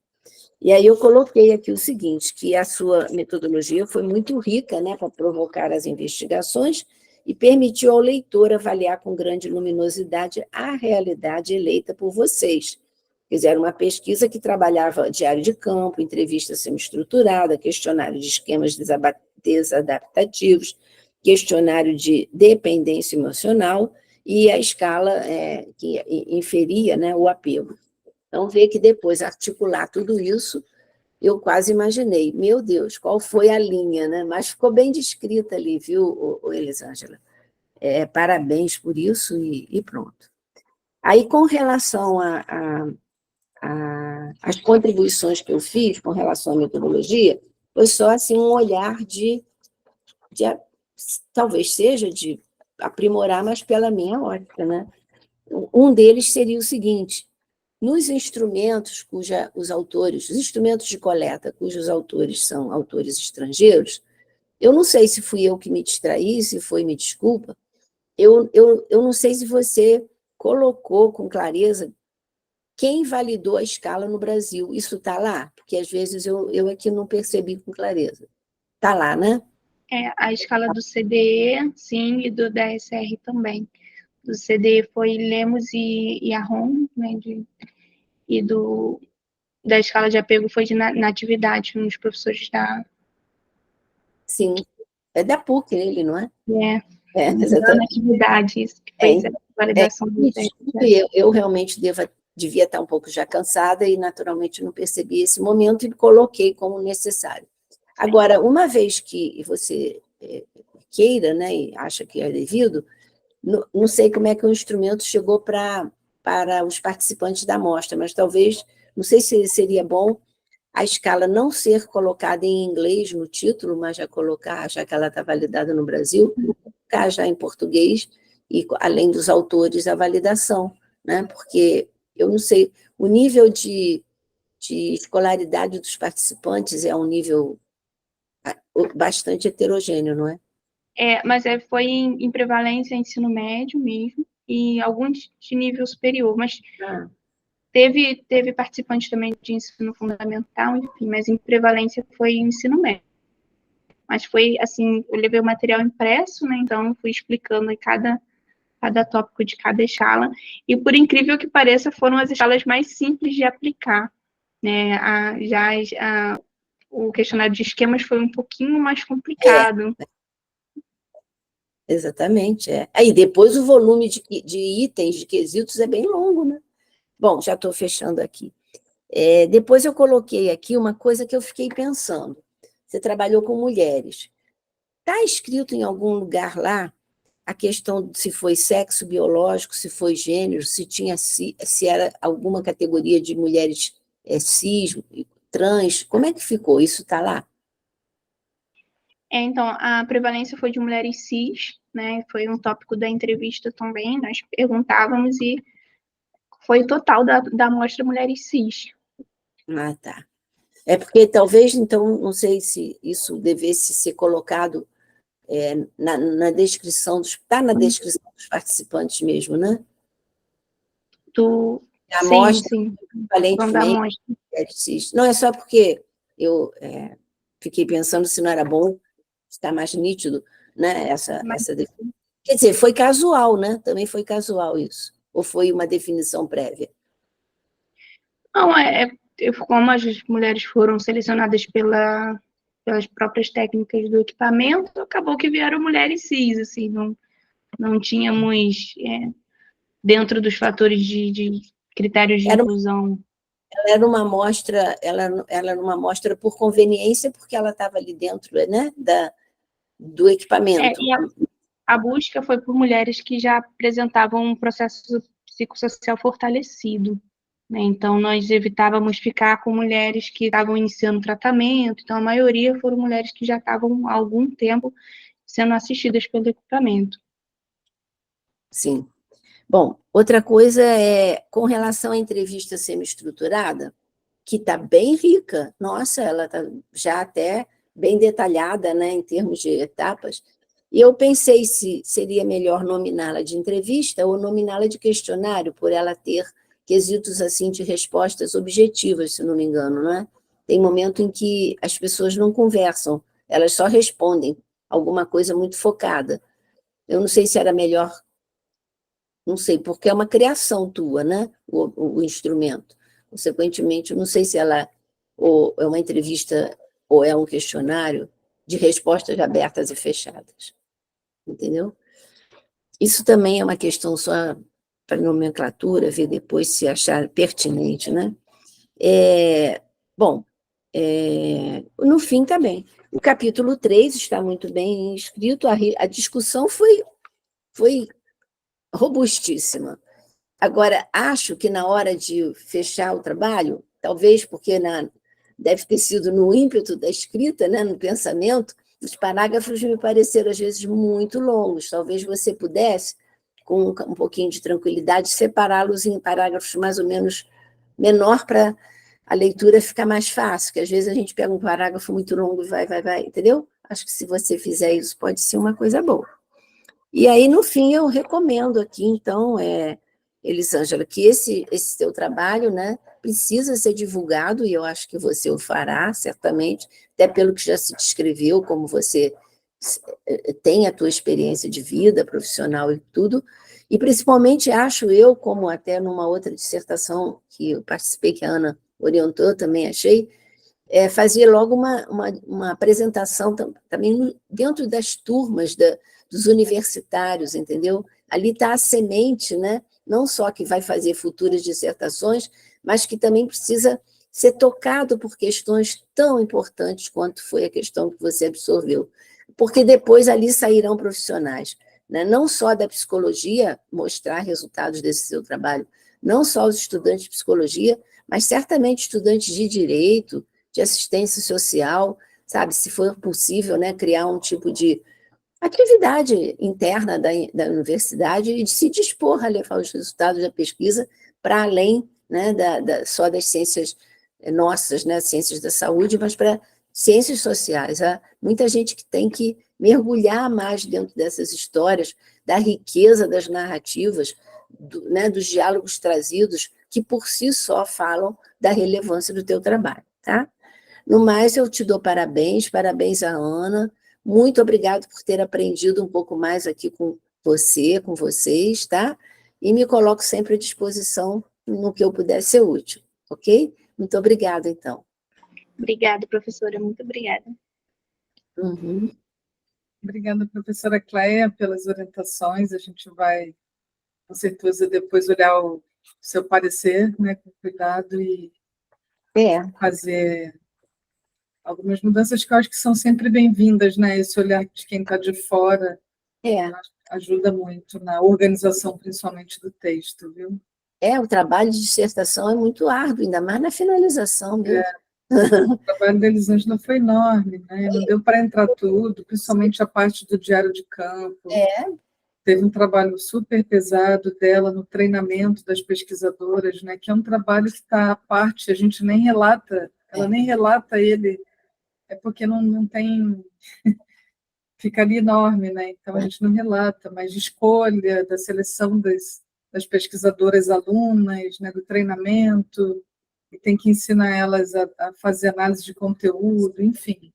E aí eu coloquei aqui o seguinte, que a sua metodologia foi muito rica, né, para provocar as investigações e permitiu ao leitor avaliar com grande luminosidade a realidade eleita por vocês. Fizeram uma pesquisa que trabalhava diário de campo, entrevista semi-estruturada, questionário de esquemas desadaptativos, questionário de dependência emocional e a escala que inferia, né, o apego. Então, ver que depois articular tudo isso, eu quase imaginei, meu Deus, qual foi a linha, né? Mas ficou bem descrita ali, viu, Elisângela? Parabéns por isso e pronto. Aí, com relação às contribuições que eu fiz com relação à metodologia, foi só assim, um olhar de talvez seja de aprimorar, mas pela minha ótica, né? Um deles seria o seguinte: nos instrumentos os instrumentos de coleta cujos autores são autores estrangeiros, eu não sei se fui eu que me distraí, se foi, me desculpa, eu não sei se você colocou com clareza quem validou a escala no Brasil. Isso está lá? Porque às vezes eu aqui não percebi com clareza. Está lá, né? A escala do CDE, sim, e do DSR também. Do CDE foi Lemos e Arron, né, e da escala de apego foi de natividade, uns professores da... Sim, é da PUC ele, não é? Da natividade, isso que fez a validação do DSR. Eu realmente devia estar um pouco já cansada e naturalmente não percebi esse momento e coloquei como necessário. Agora, uma vez que você queira, né, e acha que é devido, não sei como é que o instrumento chegou para os participantes da amostra, mas talvez, não sei se seria bom a escala não ser colocada em inglês no título, mas já colocar, já que ela está validada no Brasil, colocar já em português, e além dos autores, a validação, né? Porque eu não sei, o nível de escolaridade dos participantes é um nível bastante heterogêneo, não é? Mas foi em prevalência ensino médio mesmo, e alguns de nível superior, mas teve participante também de ensino fundamental, enfim, mas em prevalência foi ensino médio. Mas foi assim, eu levei o material impresso, né, então fui explicando em cada tópico de cada escala, e por incrível que pareça, foram as escalas mais simples de aplicar, né, o questionário de esquemas foi um pouquinho mais complicado. Exatamente, Aí depois o volume de itens, de quesitos é bem longo, né? Bom, já estou fechando aqui. Depois eu coloquei aqui uma coisa que eu fiquei pensando. Você trabalhou com mulheres. Está escrito em algum lugar lá a questão de se foi sexo biológico, se foi gênero, se era alguma categoria de mulheres cis, trans, como é que ficou? Isso está lá? Então, a prevalência foi de mulheres cis, né? Foi um tópico da entrevista também, nós perguntávamos e foi total da amostra mulheres cis. Ah, tá. É porque talvez, então, não sei se isso devesse ser colocado na descrição está na descrição dos participantes mesmo, né? A amostra, sim. valentemente, não é só porque eu fiquei pensando se não era bom estar mais nítido, né? Essa definição. Quer dizer, foi casual, né? Também foi casual isso. Ou foi uma definição prévia? Não, como as mulheres foram selecionadas pelas próprias técnicas do equipamento, acabou que vieram mulheres cis, assim, não tínhamos, dentro dos fatores de critérios de inclusão. Ela era uma amostra, ela era uma amostra por conveniência, porque ela estava ali dentro, né, do equipamento. E a busca foi por mulheres que já apresentavam um processo psicossocial fortalecido, né? Então, nós evitávamos ficar com mulheres que estavam iniciando tratamento, então a maioria foram mulheres que já estavam há algum tempo sendo assistidas pelo equipamento. Sim. Bom, outra coisa com relação à entrevista semi-estruturada, que está bem rica, nossa, ela está já até bem detalhada, né, em termos de etapas, e eu pensei se seria melhor nominá-la de entrevista ou nominá-la de questionário, por ela ter quesitos assim de respostas objetivas, se não me engano, não é? Tem momento em que as pessoas não conversam, elas só respondem alguma coisa muito focada. Eu não sei se era melhor, não sei, porque é uma criação tua, né? O instrumento. Consequentemente, eu não sei se ela ou é uma entrevista ou é um questionário de respostas abertas e fechadas. Entendeu? Isso também é uma questão só para nomenclatura, ver depois se achar pertinente, né? Bom, no fim está bem. O capítulo 3 está muito bem escrito, a discussão foi robustíssima. Agora, acho que na hora de fechar o trabalho, talvez porque deve ter sido no ímpeto da escrita, né, no pensamento, os parágrafos me pareceram, às vezes, muito longos. Talvez você pudesse, com um pouquinho de tranquilidade, separá-los em parágrafos mais ou menos menor para a leitura ficar mais fácil, que às vezes a gente pega um parágrafo muito longo e vai, entendeu? Acho que se você fizer isso, pode ser uma coisa boa. E aí, no fim, eu recomendo aqui, então, Elisângela, que esse seu trabalho, né, precisa ser divulgado, e eu acho que você o fará, certamente, até pelo que já se descreveu, como você tem a tua experiência de vida profissional e tudo, e principalmente acho eu, como até numa outra dissertação que eu participei, que a Ana orientou, também achei, fazer logo uma apresentação também dentro das turmas dos universitários, entendeu? Ali está a semente, né? Não só que vai fazer futuras dissertações, mas que também precisa ser tocado por questões tão importantes quanto foi a questão que você absorveu. Porque depois ali sairão profissionais, né? Não só da psicologia, mostrar resultados desse seu trabalho, não só os estudantes de psicologia, mas certamente estudantes de direito, de assistência social, sabe, se for possível, né, criar um tipo de atividade interna da universidade e de se dispor a levar os resultados da pesquisa para além, né, só das ciências nossas, né, ciências da saúde, mas para ciências sociais. Há muita gente que tem que mergulhar mais dentro dessas histórias, da riqueza das narrativas, né, dos diálogos trazidos, que por si só falam da relevância do teu trabalho, tá? No mais, eu te dou parabéns, parabéns à Ana, muito obrigado por ter aprendido um pouco mais aqui com você, com vocês, tá? E me coloco sempre à disposição no que eu puder ser útil, ok? Muito obrigada, então. Obrigada, professora, muito obrigada. Uhum. Obrigada, professora Cleia, pelas orientações. A gente vai, com certeza, depois olhar o seu parecer, né, com cuidado e fazer algumas mudanças que eu acho que são sempre bem-vindas, né? Esse olhar de quem está de fora ajuda muito na organização, principalmente do texto, viu? O trabalho de dissertação é muito árduo, ainda mais na finalização, viu? O trabalho da Elisângela foi enorme, né? Não deu para entrar tudo, principalmente a parte do diário de campo. Teve um trabalho super pesado dela no treinamento das pesquisadoras, né? Que é um trabalho que está à parte, a gente nem relata, ela nem relata ele, é porque não tem... Fica ali enorme, né? Então a gente não relata, mas de escolha, da seleção das pesquisadoras alunas, né? Do treinamento, e tem que ensinar elas a fazer análise de conteúdo, enfim.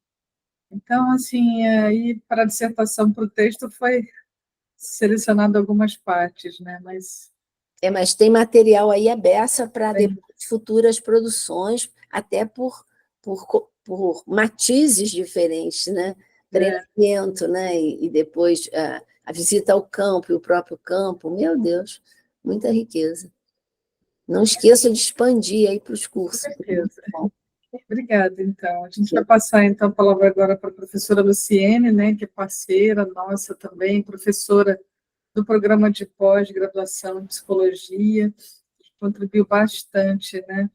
Então, assim, aí para a dissertação, para o texto, foi selecionado algumas partes, né? Mas tem material aí à beça para futuras produções, até por matizes diferentes, né? Treinamento, né? E depois a visita ao campo, e o próprio campo, meu Deus, muita riqueza. Não esqueça de expandir aí para os cursos. Com certeza. Obrigada, então. A gente vai passar, então, a palavra agora para a professora Luciene, né, que é parceira nossa também, professora do programa de pós-graduação em psicologia, contribuiu bastante, né,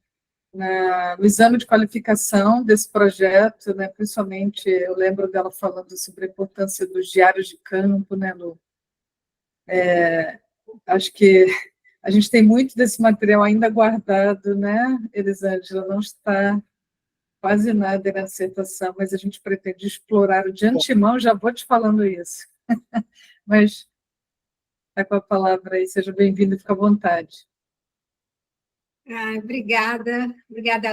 no exame de qualificação desse projeto, né, principalmente, eu lembro dela falando sobre a importância dos diários de campo, né, Lu? Acho que a gente tem muito desse material ainda guardado, né, Elisângela? Não está quase nada na dissertação, mas a gente pretende explorar de antemão, já vou te falando isso. Mas está com a palavra aí, seja bem-vindo e fica à vontade. Obrigada,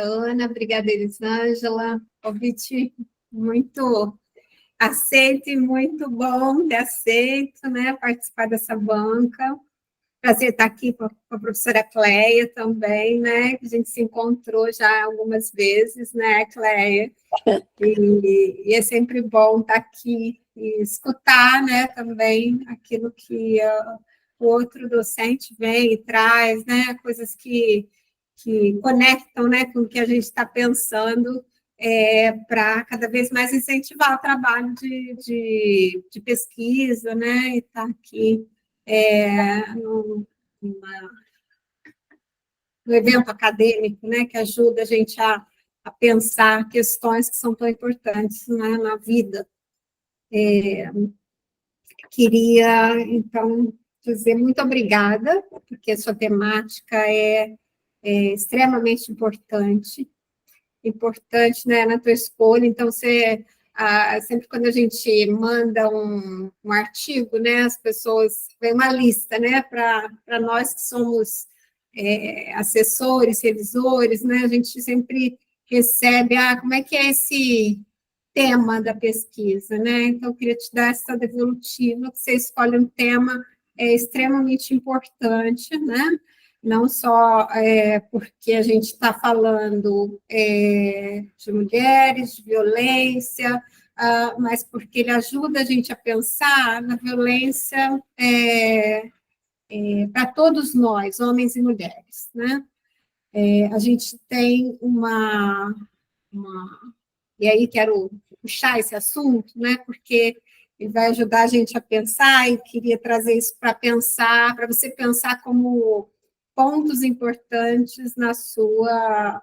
Ana, obrigada, Elisângela, convite muito aceito e muito bom de aceito, né, participar dessa banca. Prazer estar aqui com a professora Cleia também, né, que a gente se encontrou já algumas vezes, né, Cleia? E é sempre bom estar aqui e escutar, né, também aquilo que o outro docente vem e traz, né, coisas que conectam, né, com o que a gente está pensando, para cada vez mais incentivar o trabalho de pesquisa, né, e estar aqui no evento acadêmico, né, que ajuda a gente a pensar questões que são tão importantes, né, na vida. Queria, então, dizer muito obrigada, porque a sua temática é extremamente importante, né, na tua escolha. Então, sempre quando a gente manda um artigo, né, as pessoas, vem uma lista, né, para nós que somos assessores, revisores, né, a gente sempre recebe, como é que é esse tema da pesquisa, né? Então, eu queria te dar essa devolutiva, que você escolhe um tema extremamente importante, né? Não só porque a gente está falando de mulheres, de violência, mas porque ele ajuda a gente a pensar na violência para todos nós, homens e mulheres, né? A gente tem e aí quero puxar esse assunto, né? Porque ele vai ajudar a gente a pensar, e queria trazer isso para pensar, para você pensar como pontos importantes na sua.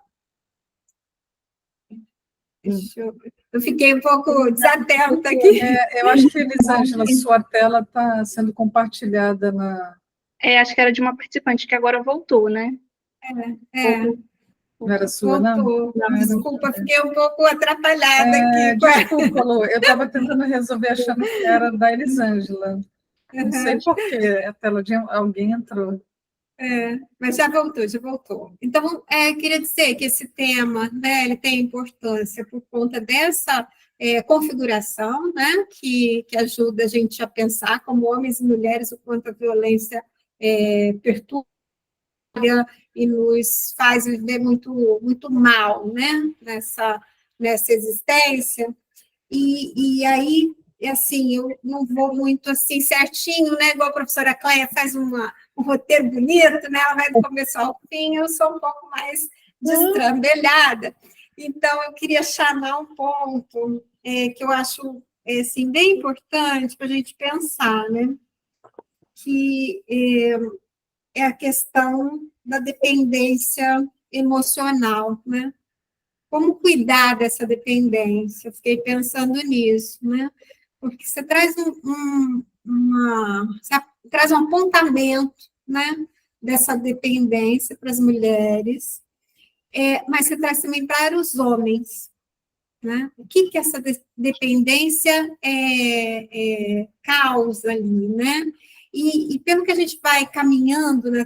Eu fiquei um pouco desatenta aqui. Eu acho que, Elisângela, sua tela está sendo compartilhada na. Acho que era de uma participante que agora voltou, né? Não era sua, não? Desculpa, fiquei um pouco atrapalhada aqui. Desculpa, Lu, eu estava tentando resolver achando que era da Elisângela. Não sei por quê, a tela de alguém entrou. Mas já voltou. Então, queria dizer que esse tema, né, ele tem importância por conta dessa configuração, né, que ajuda a gente a pensar como homens e mulheres o quanto a violência perturba e nos faz viver muito, muito mal, né, nessa existência. E aí, assim, eu não vou muito assim certinho, né, igual a professora Cléia faz um roteiro bonito, né, ela vai do começo ao fim, eu sou um pouco mais destrambelhada. Então, eu queria chamar um ponto que eu acho assim, bem importante para a gente pensar, né, que é a questão da dependência emocional, né? Como cuidar dessa dependência? Eu fiquei pensando nisso, né? Porque você traz você traz um apontamento, né, dessa dependência para as mulheres, mas você traz também para os homens, né? O que essa dependência causa ali, né? E pelo que a gente vai caminhando no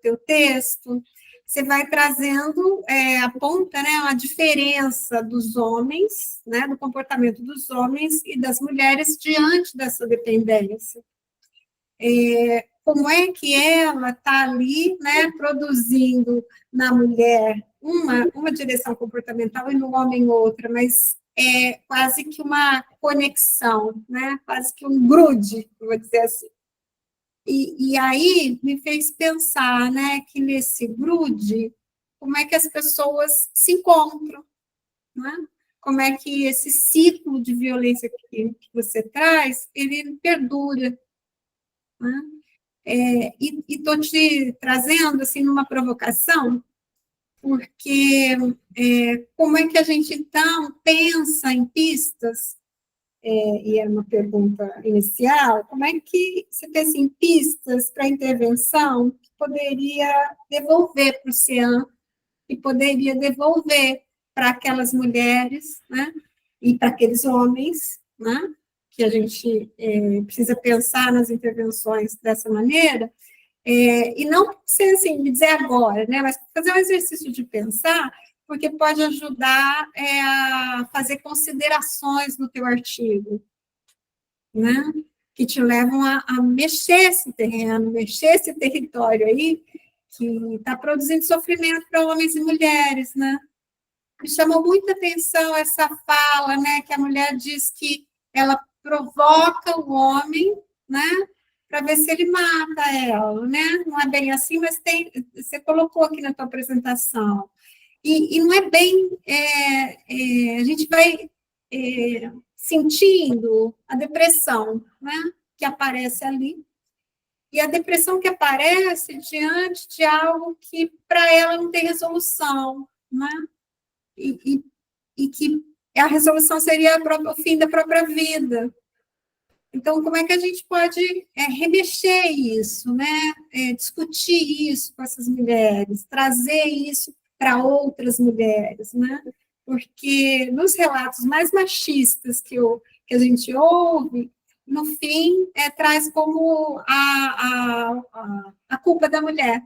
teu texto, você vai trazendo, aponta, né, a diferença dos homens, né, do comportamento dos homens e das mulheres diante dessa dependência. Como é que ela está ali, né, produzindo na mulher uma direção comportamental e no homem outra, mas é quase que uma conexão, né, quase que um grude, vou dizer assim. E aí me fez pensar, né, que nesse grude, como é que as pessoas se encontram, né? Como é que esse ciclo de violência que você traz, ele perdura, né? E estou te trazendo, assim, numa provocação, porque como é que a gente, então, pensa em pistas, e era uma pergunta inicial, como é que você pensa em pistas para intervenção que poderia devolver para o CIAM, que poderia devolver para aquelas mulheres, né, e para aqueles homens, né, que a gente precisa pensar nas intervenções dessa maneira, e não ser assim, me dizer agora, né, mas fazer um exercício de pensar, porque pode ajudar a fazer considerações no teu artigo, né, que te levam a mexer esse terreno, mexer esse território aí, que está produzindo sofrimento para homens e mulheres, né. Me chamou muita atenção essa fala, né, que a mulher diz que ela provoca o homem, né, para ver se ele mata ela, né? Não é bem assim, mas você colocou aqui na tua apresentação. E não é bem... a gente vai sentindo a depressão, né, que aparece ali. E a depressão que aparece diante de algo que, para ela, não tem resolução, né? E que a resolução seria o fim da própria vida. Então, como é que a gente pode remexer isso, né? Discutir isso com essas mulheres, trazer isso para outras mulheres, né? Porque nos relatos mais machistas que a gente ouve, no fim, traz como a culpa da mulher.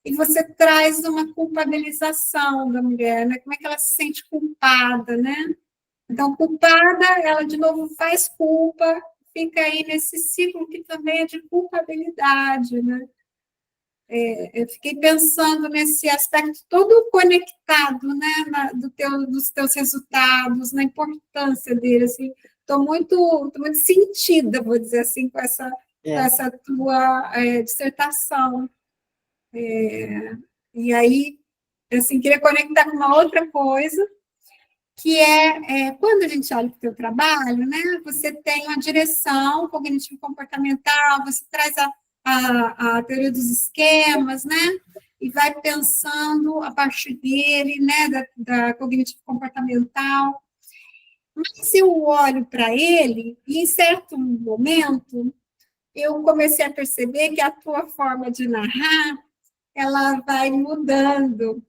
E você traz uma culpabilização da mulher, né? Como é que ela se sente culpada, né? Então, culpada, ela de novo faz culpa, fica aí nesse ciclo que também é de culpabilidade, né? Eu fiquei pensando nesse aspecto todo conectado, né, dos teus resultados, na importância dele, assim, estou muito sentida, vou dizer assim, com essa tua dissertação. E aí, assim, queria conectar com uma outra coisa, que quando a gente olha para o teu trabalho, né, você tem uma direção cognitivo-comportamental, você traz a teoria dos esquemas, né, e vai pensando a partir dele, né, da cognitivo-comportamental. Mas eu olho para ele e, em certo momento, eu comecei a perceber que a tua forma de narrar, ela vai mudando,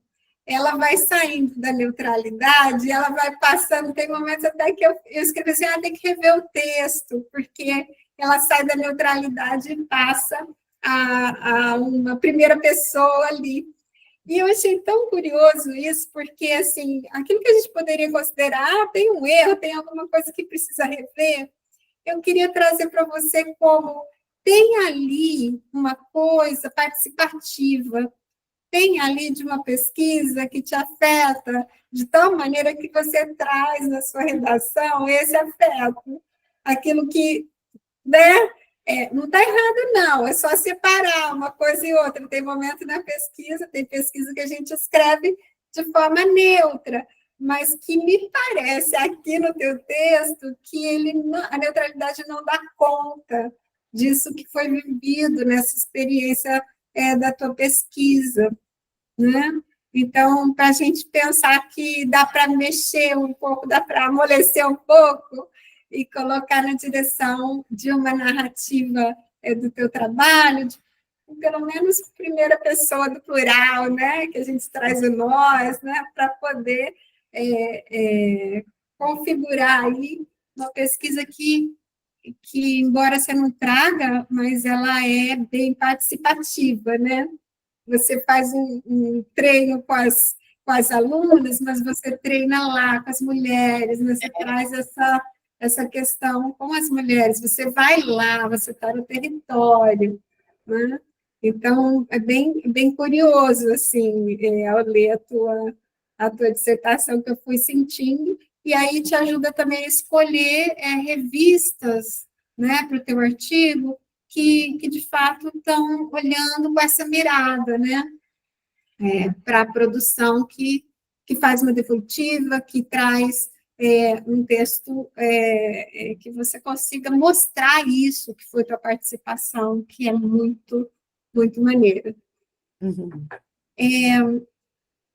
ela vai saindo da neutralidade, ela vai passando, tem momentos até que eu escrevi assim, tem que rever o texto, porque ela sai da neutralidade e passa a uma primeira pessoa ali. E eu achei tão curioso isso, porque, assim, aquilo que a gente poderia considerar, tem um erro, tem alguma coisa que precisa rever, eu queria trazer para você como tem ali uma coisa participativa, tem ali de uma pesquisa que te afeta de tal maneira que você traz na sua redação esse afeto, aquilo que, né, não está errado, não, é só separar uma coisa e outra. Tem momento na pesquisa, tem pesquisa que a gente escreve de forma neutra, mas que me parece aqui no teu texto que a neutralidade não dá conta disso que foi vivido nessa experiência da tua pesquisa, né? Então, para a gente pensar que dá para mexer um pouco, dá para amolecer um pouco e colocar na direção de uma narrativa do teu trabalho, pelo menos primeira pessoa do plural, né? Que a gente traz o nós, né? Para poder configurar aí uma pesquisa que, embora você não traga, mas ela é bem participativa, né? Você faz um treino com as alunas, mas você treina lá com as mulheres, você traz essa questão com as mulheres, você vai lá, você está no território, né? Então, é bem curioso, assim, ao ler a tua dissertação, que eu fui sentindo, e aí te ajuda também a escolher revistas, né, para o teu artigo, que de fato estão olhando com essa mirada, né, para a produção que faz uma devolutiva, que traz um texto que você consiga mostrar isso, que foi tua participação, que é muito, muito maneira. Uhum.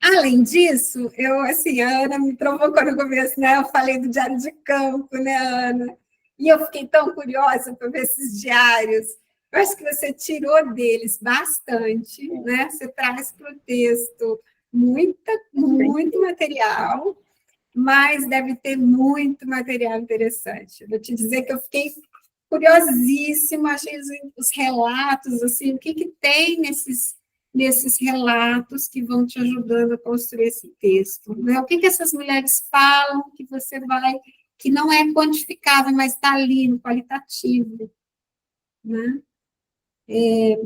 Além disso, a Ana me provocou no começo, né? Eu falei do diário de campo, né, Ana? E eu fiquei tão curiosa para ver esses diários. Eu acho que você tirou deles bastante, né? Você traz para o texto muito material, mas deve ter muito material interessante. Vou te dizer que eu fiquei curiosíssima, achei os relatos, assim, o que tem nesses relatos que vão te ajudando a construir esse texto, né? O que essas mulheres falam que você que não é quantificável, mas está ali no qualitativo, né?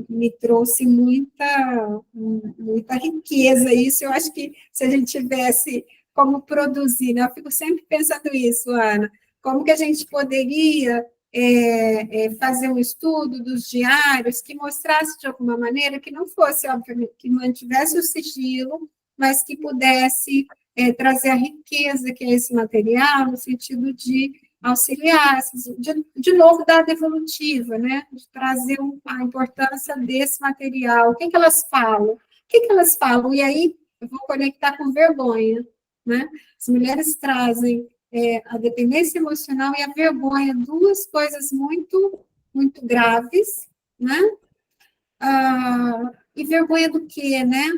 Me trouxe muita riqueza isso. Eu acho que se a gente tivesse como produzir, né? Eu fico sempre pensando isso, Ana, como que a gente poderia fazer um estudo dos diários que mostrasse de alguma maneira que não fosse, obviamente, que mantivesse o sigilo, mas que pudesse trazer a riqueza que é esse material, no sentido de auxiliar, de novo, da devolutiva, né? De trazer a importância desse material. O que elas falam? O que elas falam? E aí, eu vou conectar com vergonha, né? As mulheres trazem a dependência emocional e a vergonha, duas coisas muito, muito graves, né? E vergonha do quê, né?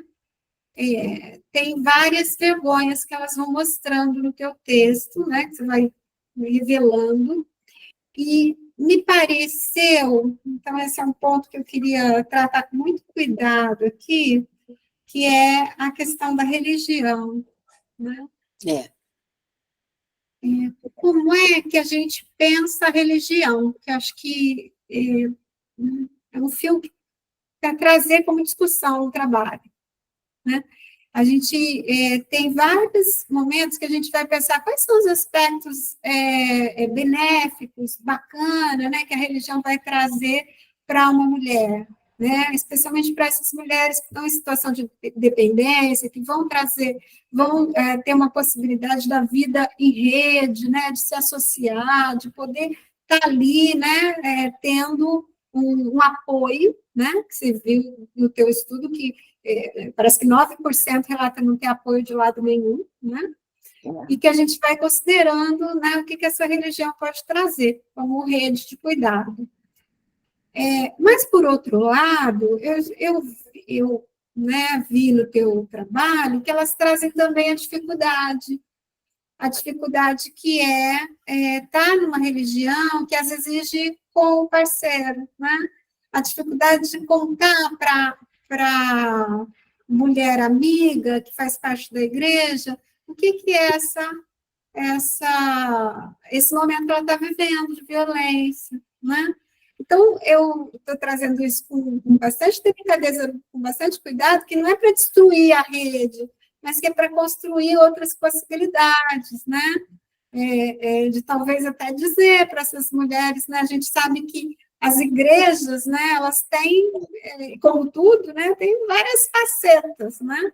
Tem várias vergonhas que elas vão mostrando no teu texto, né? Que você vai revelando. E me pareceu, então esse é um ponto que eu queria tratar com muito cuidado aqui, que é a questão da religião, né? Como é que a gente pensa a religião? Que acho que é um fio para trazer como discussão no trabalho, né? A gente tem vários momentos que a gente vai pensar quais são os aspectos benéficos, bacana, né, que a religião vai trazer para uma mulher, né, especialmente para essas mulheres que estão em situação de dependência, que vão ter uma possibilidade da vida em rede, né, de se associar, de poder estar ali, né, tendo um apoio, né, que você viu no teu estudo, que parece que 9% relata não ter apoio de lado nenhum, né? E que a gente vai considerando, né, o que essa religião pode trazer como rede de cuidado. Mas, por outro lado, eu né, vi no teu trabalho que elas trazem também a dificuldade que estar numa religião que às vezes exige com o parceiro, né? A dificuldade de contar para mulher amiga que faz parte da igreja o que é esse momento que ela está vivendo de violência, né? Então, eu estou trazendo isso com bastante delicadeza, com bastante cuidado, que não é para destruir a rede, mas que é para construir outras possibilidades, né? De talvez até dizer para essas mulheres, né? A gente sabe que as igrejas, né? Elas têm, como tudo, né? Tem várias facetas, né?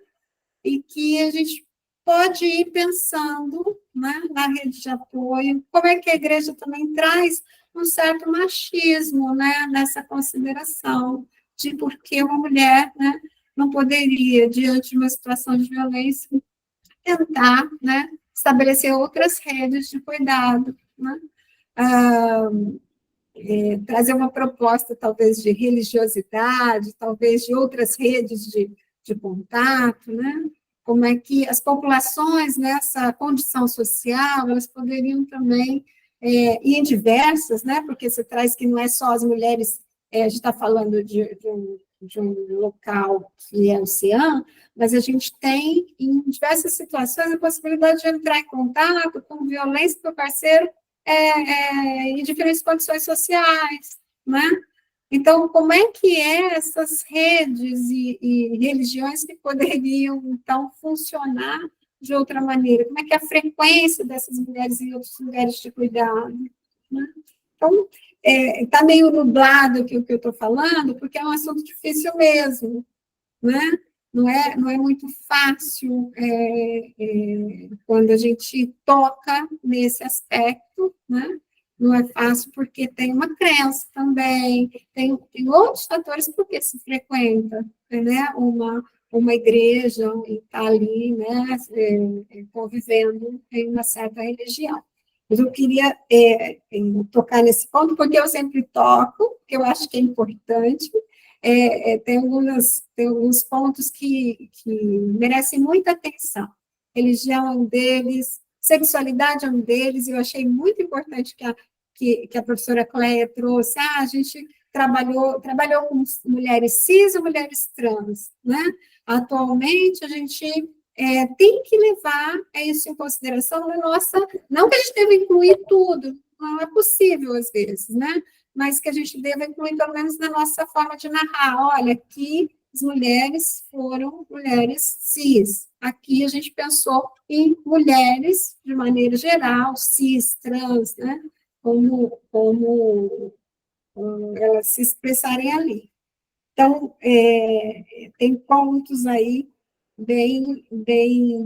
E que a gente pode ir pensando, né? Na rede de apoio, como é que a igreja também traz um certo machismo, né? Nessa consideração de por que uma mulher, né? Não poderia, diante de uma situação de violência, tentar, né, estabelecer outras redes de cuidado, né? Trazer uma proposta, talvez, de religiosidade, talvez de outras redes de contato, né? Como é que as populações nessa condição social, elas poderiam também ir em diversas, né? Porque você traz que não é só as mulheres, a gente está falando de um local que é o CIAM, mas a gente tem, em diversas situações, a possibilidade de entrar em contato com violência do parceiro em diferentes condições sociais, né? Então, como é que essas redes e religiões que poderiam, então, funcionar de outra maneira? Como é que é a frequência dessas mulheres em outros lugares de cuidado, né? Então, está meio nublado aqui o que eu estou falando, porque é um assunto difícil mesmo, né? Não é muito fácil quando a gente toca nesse aspecto, né? Não é fácil porque tem uma crença também, tem outros fatores porque se frequenta, né? Uma igreja e está ali, né? Convivendo em uma certa religião. Mas eu queria tocar nesse ponto, porque eu sempre toco, porque eu acho que é importante. Tem alguns pontos que merecem muita atenção. Religião é um deles, sexualidade é um deles, e eu achei muito importante que a professora Cléia trouxe. A gente trabalhou com mulheres cis e mulheres trans, né? Atualmente, a gente tem que levar isso em consideração na nossa... Não que a gente deva incluir tudo, não é possível às vezes, né? Mas que a gente deva incluir, pelo menos, na nossa forma de narrar. Olha, aqui as mulheres foram mulheres cis. Aqui a gente pensou em mulheres, de maneira geral, cis, trans, né? Como elas se expressarem ali. Então, tem pontos aí bem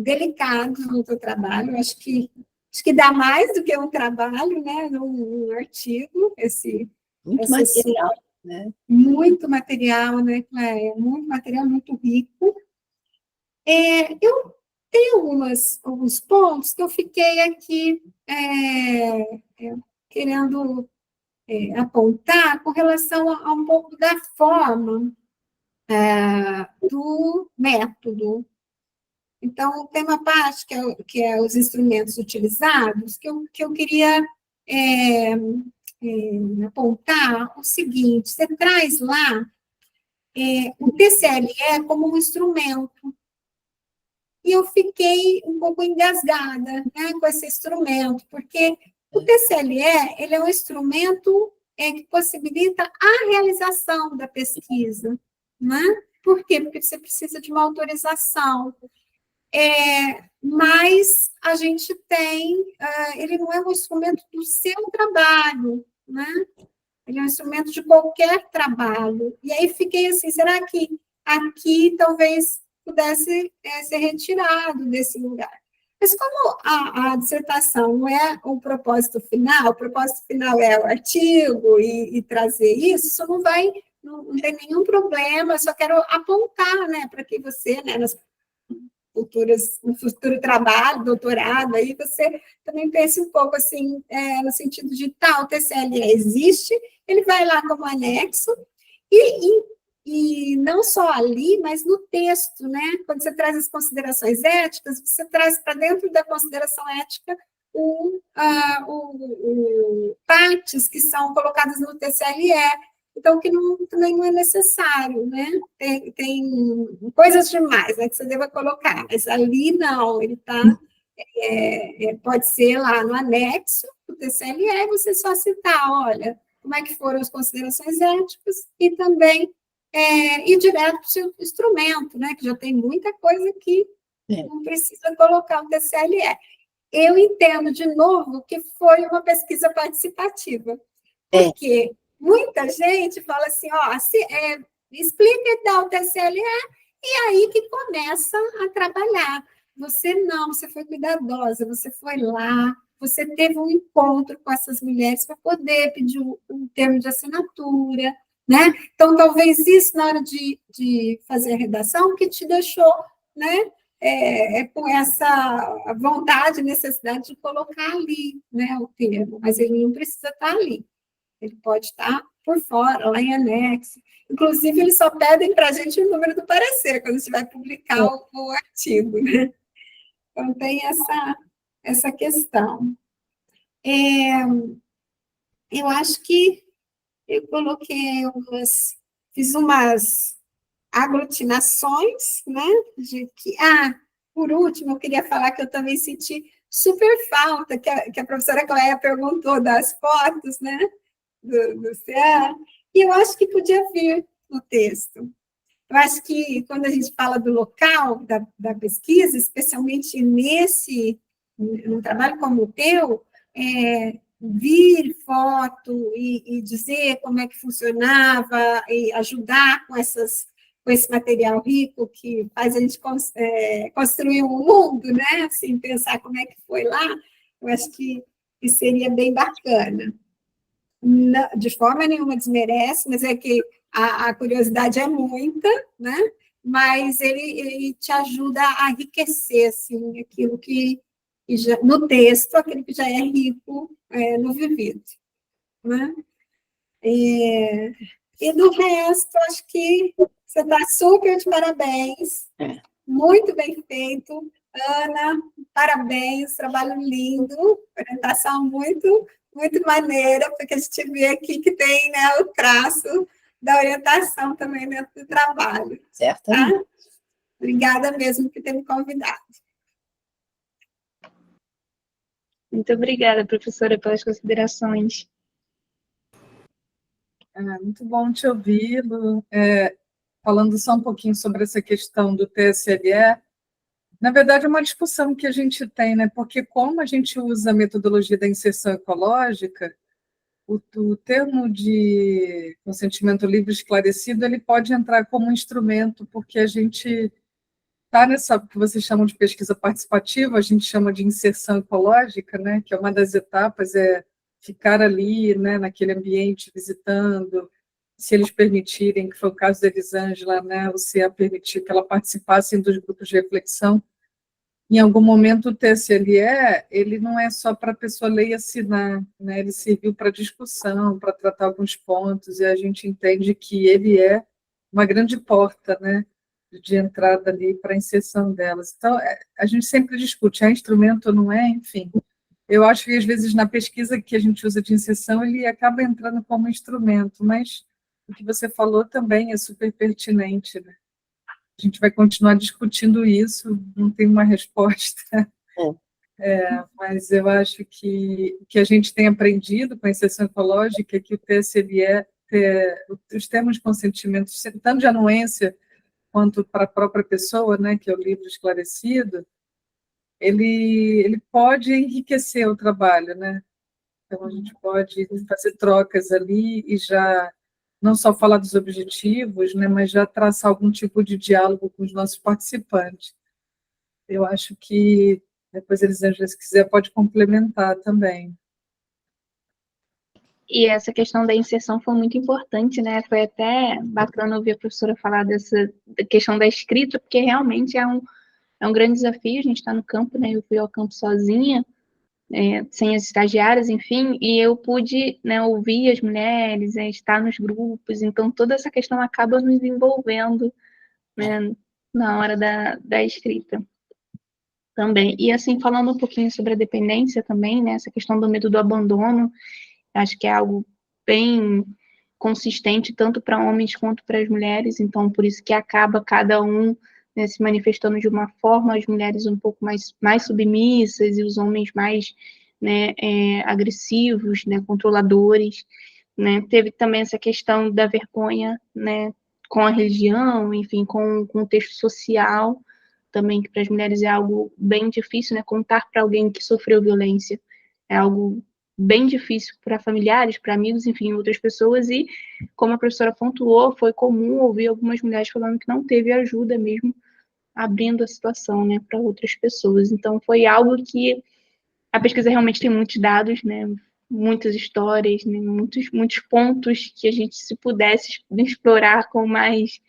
delicados no teu trabalho. Acho que dá mais do que um trabalho, né? Um artigo, muito material, né? Muito material, né, Cléia? Muito material, muito rico. Eu tem alguns pontos que eu fiquei aqui querendo apontar com relação a um pouco da forma do método. Então, tem uma parte que é os instrumentos utilizados, que eu queria apontar o seguinte: você traz lá o TCLE como um instrumento. E eu fiquei um pouco engasgada, né, com esse instrumento, porque o TCLE ele é um instrumento que possibilita a realização da pesquisa, né? Por quê? Porque você precisa de uma autorização. Mas a gente ele não é um instrumento do seu trabalho, né? Ele é um instrumento de qualquer trabalho. E aí fiquei assim, será que aqui talvez pudesse ser retirado desse lugar? Mas como a dissertação não é o propósito final é o artigo e trazer isso não tem nenhum problema, eu só quero apontar, né, para que você, né, no futuro trabalho, doutorado, aí você também pense um pouco assim, no sentido de o TCLE existe, ele vai lá como anexo, e não só ali, mas no texto, né? Quando você traz as considerações éticas, você traz para dentro da consideração ética partes que são colocadas no TCLE, então, que também não é necessário, né? Tem coisas demais, né, que você deva colocar, mas ali não, ele está, pode ser lá no anexo do TCLE, você só citar, olha, como é que foram as considerações éticas, e também ir direto para o seu instrumento, né, que já tem muita coisa que não precisa colocar o TCLE. Eu entendo, de novo, que foi uma pesquisa participativa, porque muita gente fala assim, explica e dá o TCLE, e aí que começa a trabalhar. Você foi cuidadosa, você foi lá, você teve um encontro com essas mulheres para poder pedir um termo de assinatura, né? Então, talvez isso, na hora de fazer a redação, que te deixou, né, com essa vontade, necessidade de colocar ali, né, o termo, mas ele não precisa estar ali. Ele pode estar por fora, lá em anexo. Inclusive, eles só pedem para a gente o número do parecer, quando a gente vai publicar o artigo, né? Então, tem essa questão. Eu acho que eu coloquei fiz umas aglutinações, né? Por último, eu queria falar que eu também senti super falta, que a professora Cléia perguntou das fotos, né? Do CEA, e eu acho que podia vir no texto. Eu acho que, quando a gente fala do local da pesquisa, especialmente num trabalho como o teu, vir foto e dizer como é que funcionava, e ajudar com esse material rico que faz a gente construir um mundo, né? Assim, pensar como é que foi lá, eu acho que seria bem bacana. Não, de forma nenhuma desmerece, mas é que a curiosidade é muita, né? Mas ele te ajuda a enriquecer, assim, aquilo que já, no texto, aquilo que já é rico no vivido, né? E do resto, acho que você está super de parabéns, muito bem feito. Ana, parabéns, trabalho lindo, orientação muito maneira, porque a gente vê aqui que tem, né, o traço da orientação também dentro do trabalho. Certo. Tá? Obrigada mesmo por ter me convidado. Muito obrigada, professora, pelas considerações. Muito bom te ouvi-lo. Falando só um pouquinho sobre essa questão do TSLE, na verdade, é uma discussão que a gente tem, né? Porque como a gente usa a metodologia da inserção ecológica, o termo de consentimento livre esclarecido, ele pode entrar como um instrumento, porque a gente está nessa que vocês chamam de pesquisa participativa, a gente chama de inserção ecológica, né? Que é uma das etapas, ficar ali, né, naquele ambiente, visitando, se eles permitirem, que foi o caso da Elisângela, né, o CEA permitiu que ela participasse dos grupos de reflexão. em algum momento o TSLE, ele não é só para a pessoa ler e assinar, né? Ele serviu para discussão, para tratar alguns pontos, e a gente entende que ele é uma grande porta, né, de entrada ali para a inserção delas. Então, a gente sempre discute, é instrumento ou não é, enfim. Eu acho que, às vezes, na pesquisa que a gente usa de inserção, ele acaba entrando como instrumento, mas o que você falou também é super pertinente, né? A gente vai continuar discutindo isso, não tem uma resposta. Mas eu acho que a gente tem aprendido com a inserção ecológica é que o TSLE, os termos de consentimento, tanto de anuência quanto para a própria pessoa, né, que é o livro esclarecido, ele pode enriquecer o trabalho, né? Então, a gente pode fazer trocas ali e já não só falar dos objetivos, né, mas já traçar algum tipo de diálogo com os nossos participantes. Eu acho que depois, Elisângela, se quiser, pode complementar também. E essa questão da inserção foi muito importante, né? Foi até bacana ouvir a professora falar da questão da escrita, porque realmente é um grande desafio. A gente está no campo, né? Eu fui ao campo sozinha, sem as estagiárias, enfim, e eu pude, né, ouvir as mulheres, estar nos grupos, então toda essa questão acaba nos envolvendo, né, na hora da escrita também. E assim, falando um pouquinho sobre a dependência também, né, essa questão do medo do abandono, acho que é algo bem consistente, tanto para homens quanto para as mulheres, então por isso que acaba cada um, né, se manifestando de uma forma, as mulheres um pouco mais submissas e os homens mais, né, agressivos, né, controladores, né. Teve também essa questão da vergonha, né, com a religião, enfim, com o contexto social, também que para as mulheres é algo bem difícil, né, contar para alguém que sofreu violência, é algo bem difícil para familiares, para amigos, enfim, outras pessoas, e como a professora pontuou, foi comum ouvir algumas mulheres falando que não teve ajuda mesmo, abrindo a situação, né, para outras pessoas. Então, foi algo que a pesquisa realmente tem muitos dados, né, muitas histórias, né, muitos pontos que a gente, se pudesse explorar com mais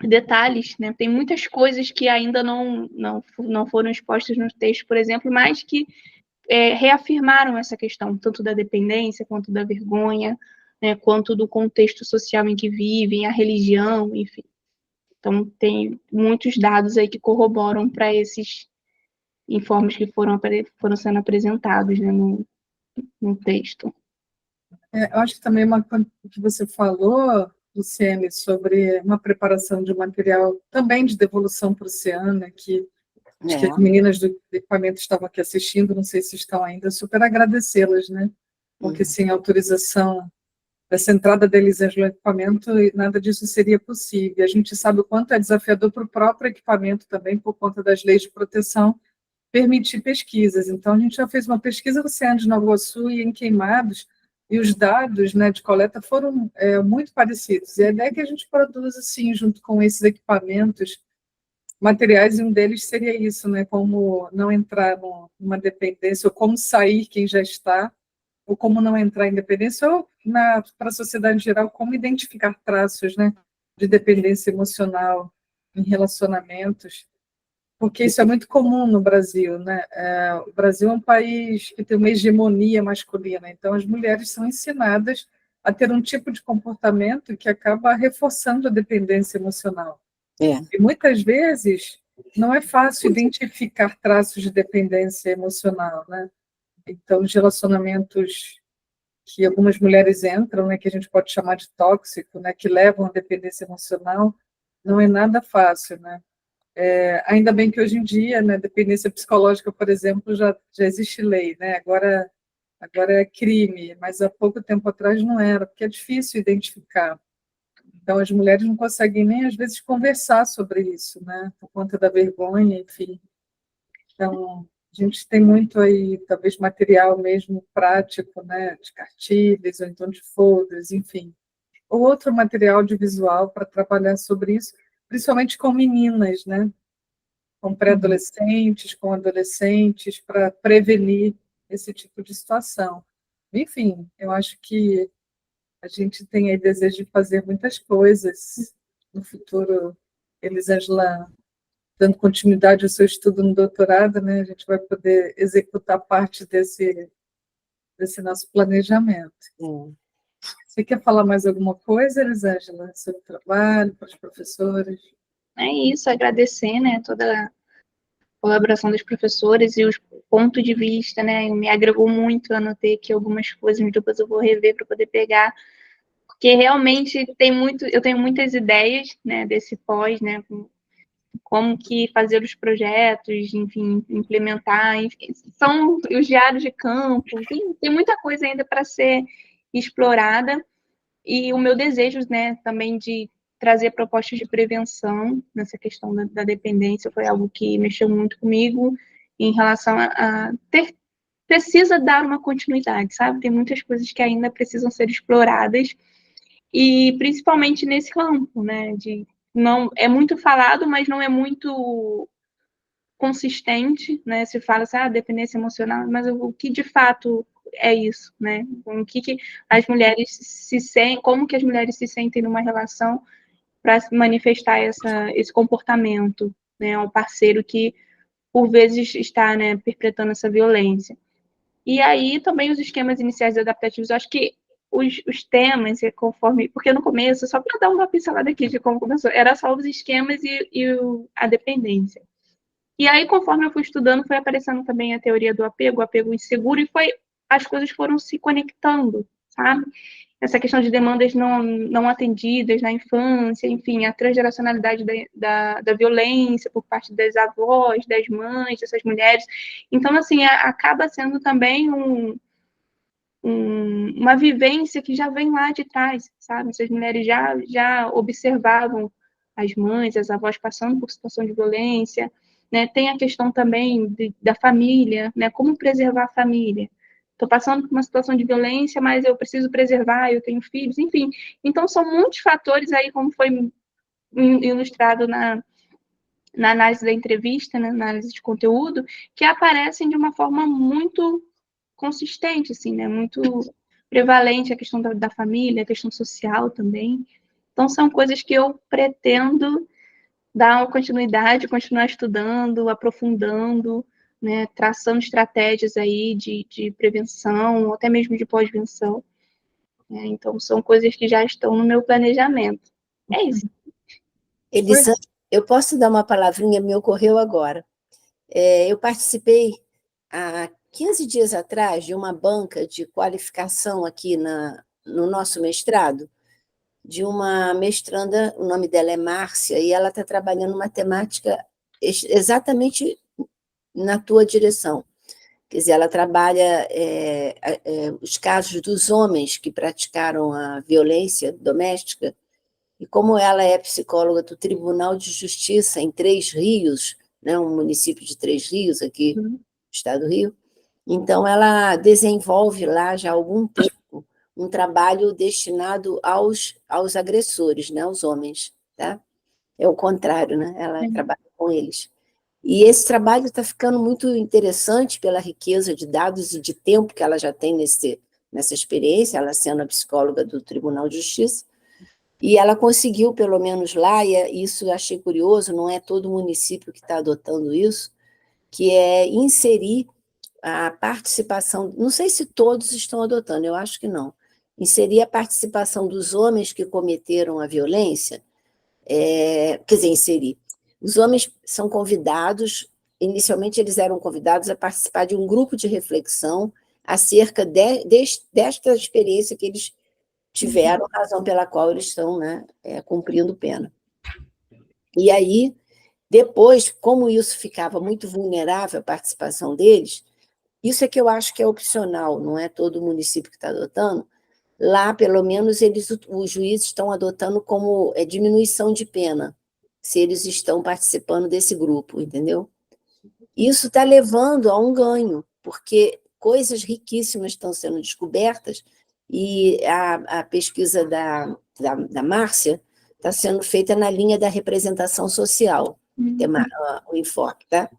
detalhes, né, tem muitas coisas que ainda não foram expostas no texto, por exemplo, mas que reafirmaram essa questão, tanto da dependência, quanto da vergonha, né, quanto do contexto social em que vivem, a religião, enfim. Então, tem muitos dados aí que corroboram para esses informes que foram sendo apresentados, né, no texto. Eu acho que também uma coisa que você falou, Luciene, sobre uma preparação de material também de devolução para o Oceano, que acho que as meninas do equipamento estavam aqui assistindo, não sei se estão ainda, super agradecê-las, né? Porque sem autorização dessa entrada da Elisângela no equipamento, nada disso seria possível. A gente sabe o quanto é desafiador para o próprio equipamento também, por conta das leis de proteção, permitir pesquisas. Então, a gente já fez uma pesquisa no Oceano de Nova Iguaçu e em Queimados, e os dados, né, de coleta foram muito parecidos. E a ideia é que a gente produza, assim, junto com esses equipamentos, materiais, e um deles seria isso, né, como não entrar numa dependência, ou como sair quem já está, ou como não entrar em dependência, ou para a sociedade em geral, como identificar traços, né, de dependência emocional em relacionamentos, porque isso é muito comum no Brasil, né? O Brasil é um país que tem uma hegemonia masculina, então as mulheres são ensinadas a ter um tipo de comportamento que acaba reforçando a dependência emocional. E muitas vezes não é fácil identificar traços de dependência emocional, né? Então, os relacionamentos que algumas mulheres entram, né, que a gente pode chamar de tóxico, né, que levam à dependência emocional, não é nada fácil, né? Ainda bem que hoje em dia, né, dependência psicológica, por exemplo, já existe lei, né? Agora é crime, mas há pouco tempo atrás não era, porque é difícil identificar. Então, as mulheres não conseguem nem, às vezes, conversar sobre isso, né? Por conta da vergonha, enfim. Então, a gente tem muito aí, talvez, material mesmo prático, né? De cartilhas, ou então de folders, enfim. Ou outro material audiovisual para trabalhar sobre isso, principalmente com meninas, né? Com pré-adolescentes, com adolescentes, para prevenir esse tipo de situação. Enfim, eu acho que a gente tem aí desejo de fazer muitas coisas no futuro. Elisângela dando continuidade ao seu estudo no doutorado, né, a gente vai poder executar parte desse nosso planejamento. Você quer falar mais alguma coisa, Elisângela, sobre o trabalho, para os professores? É isso, agradecer, né, toda a colaboração dos professores e os pontos de vista, né, me agregou muito, eu anotei aqui algumas coisas, depois eu vou rever para poder pegar, porque realmente eu tenho muitas ideias, né, desse pós, né, como que fazer os projetos, enfim, implementar, enfim, são os diários de campo, tem muita coisa ainda para ser explorada, e o meu desejo, né, também de trazer propostas de prevenção nessa questão da dependência foi algo que mexeu muito comigo em relação a precisa dar uma continuidade, sabe? Tem muitas coisas que ainda precisam ser exploradas, e principalmente nesse campo, né, não é muito falado, mas não é muito consistente, né? Se fala assim, dependência emocional, mas o que de fato é isso, né? O que as mulheres se sentem, como que as mulheres se sentem numa relação para manifestar esse comportamento, né? Ao parceiro que por vezes está, né, perpetrando essa violência. E aí também os esquemas iniciais adaptativos, eu acho que os temas, conforme, porque no começo, só para dar uma pincelada aqui de como começou, era só os esquemas e a dependência. E aí, conforme eu fui estudando, foi aparecendo também a teoria do apego, o apego inseguro, e as coisas foram se conectando, sabe? Essa questão de demandas não atendidas na infância, enfim, a transgeracionalidade da violência por parte das avós, das mães, dessas mulheres. Então, assim, acaba sendo também uma vivência que já vem lá de trás, sabe? Essas mulheres já observavam as mães, as avós passando por situação de violência, né? Tem a questão também da família, né? Como preservar a família? Estou passando por uma situação de violência, mas eu preciso preservar, eu tenho filhos, enfim. Então, são muitos fatores aí, como foi ilustrado na análise da entrevista, né? Na análise de conteúdo, que aparecem de uma forma muito consistente, assim, né? Muito prevalente a questão da família, a questão social também. Então, são coisas que eu pretendo dar uma continuidade, continuar estudando, aprofundando, né? Traçando estratégias aí de prevenção, ou até mesmo de pós-venção. Né? Então, são coisas que já estão no meu planejamento. É isso. Elisângela, eu posso dar uma palavrinha, me ocorreu agora. Eu participei há 15 dias atrás de uma banca de qualificação aqui no nosso mestrado, de uma mestranda, o nome dela é Márcia, e ela está trabalhando matemática exatamente na tua direção. Quer dizer, ela trabalha os casos dos homens que praticaram a violência doméstica, e como ela é psicóloga do Tribunal de Justiça em Três Rios, né, um município de Três Rios, aqui no estado do Rio, então ela desenvolve lá já há algum tempo um trabalho destinado aos agressores, né, aos homens. Tá? É o contrário, né? Ela trabalha com eles. E esse trabalho está ficando muito interessante pela riqueza de dados e de tempo que ela já tem nessa experiência, ela sendo a psicóloga do Tribunal de Justiça, e ela conseguiu, pelo menos lá, e isso eu achei curioso, não é todo município que está adotando isso, que é inserir a participação, não sei se todos estão adotando, eu acho que não, inserir a participação dos homens que cometeram a violência, quer dizer, inserir. Os homens são convidados, inicialmente eles eram convidados a participar de um grupo de reflexão acerca desta experiência que eles tiveram, razão pela qual eles estão, né, cumprindo pena. E aí, depois, como isso ficava muito vulnerável à participação deles, isso é que eu acho que é opcional, não é todo município que está adotando, lá, pelo menos, os juízes estão adotando como diminuição de pena, se eles estão participando desse grupo, entendeu? Isso está levando a um ganho, porque coisas riquíssimas estão sendo descobertas, e a pesquisa da Márcia está sendo feita na linha da representação social, o enfoque, tá?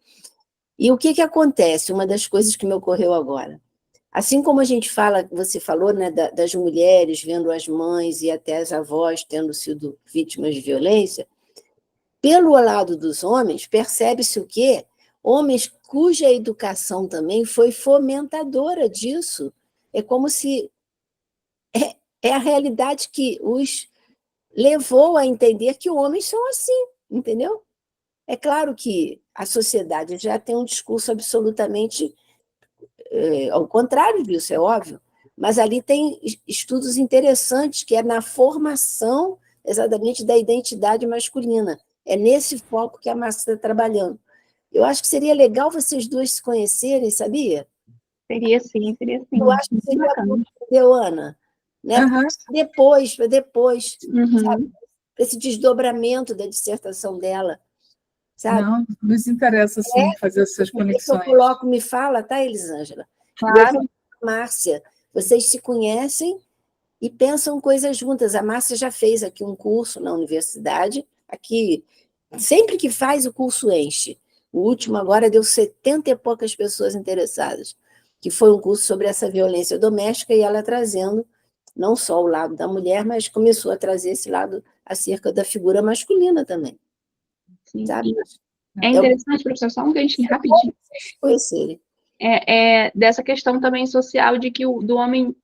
E o que acontece? Uma das coisas que me ocorreu agora. Assim como a gente fala, você falou, né, das mulheres vendo as mães e até as avós tendo sido vítimas de violência, pelo lado dos homens, percebe-se o quê? Homens cuja educação também foi fomentadora disso. É como se... É a realidade que os levou a entender que homens são assim, entendeu? É claro que a sociedade já tem um discurso absolutamente ao contrário disso, é óbvio, mas ali tem estudos interessantes que é na formação exatamente da identidade masculina. É nesse foco que a Márcia está trabalhando. Eu acho que seria legal vocês duas se conhecerem, sabia? Seria sim. Eu acho que Muito seria bacana. bom, entendeu, Ana? Né? Aham. Depois, sabe? Uhum. Esse desdobramento da dissertação dela, sabe? Não, nos interessa, sim, fazer essas Depois que eu conexões. coloco, me fala, tá, Elisângela? E eu Claro. falo, Márcia, vocês se conhecem e pensam coisas juntas. A Márcia já fez aqui um curso na universidade, aqui, sempre que faz o curso enche. O último agora deu 70 e poucas pessoas interessadas, que foi um curso sobre essa violência doméstica e ela trazendo não só o lado da mulher, mas começou a trazer esse lado acerca da figura masculina também, Sim. sabe? É interessante, professor, só um ganchinho rapidinho. Conhecerem. Dessa questão também social de que do homem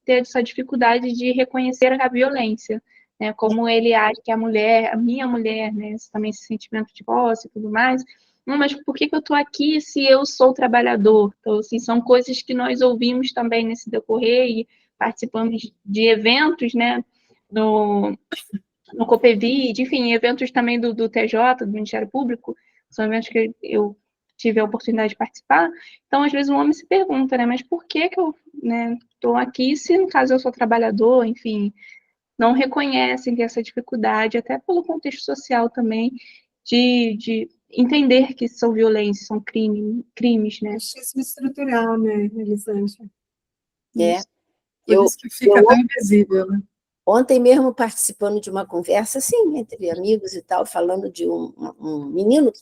ter essa dificuldade de reconhecer a violência, né? Como ele acha que a minha mulher, né? Também esse sentimento de posse e tudo mais. Não, mas por que eu estou aqui se eu sou trabalhador? Então, assim, são coisas que nós ouvimos também nesse decorrer e participamos de eventos, né? No Copevid, enfim, eventos também do TJ, do Ministério Público, são eventos que eu tive a oportunidade de participar. Então, às vezes, o homem se pergunta, né, mas por que eu estou aqui se, no caso, eu sou trabalhador, enfim, não reconhecem que essa dificuldade, até pelo contexto social também, de entender que são violências, são crimes, né? Machismo estrutural, né, Elisângela? Por isso que fica tão invisível, né? Ontem mesmo, participando de uma conversa, assim, entre amigos e tal, falando de um menino que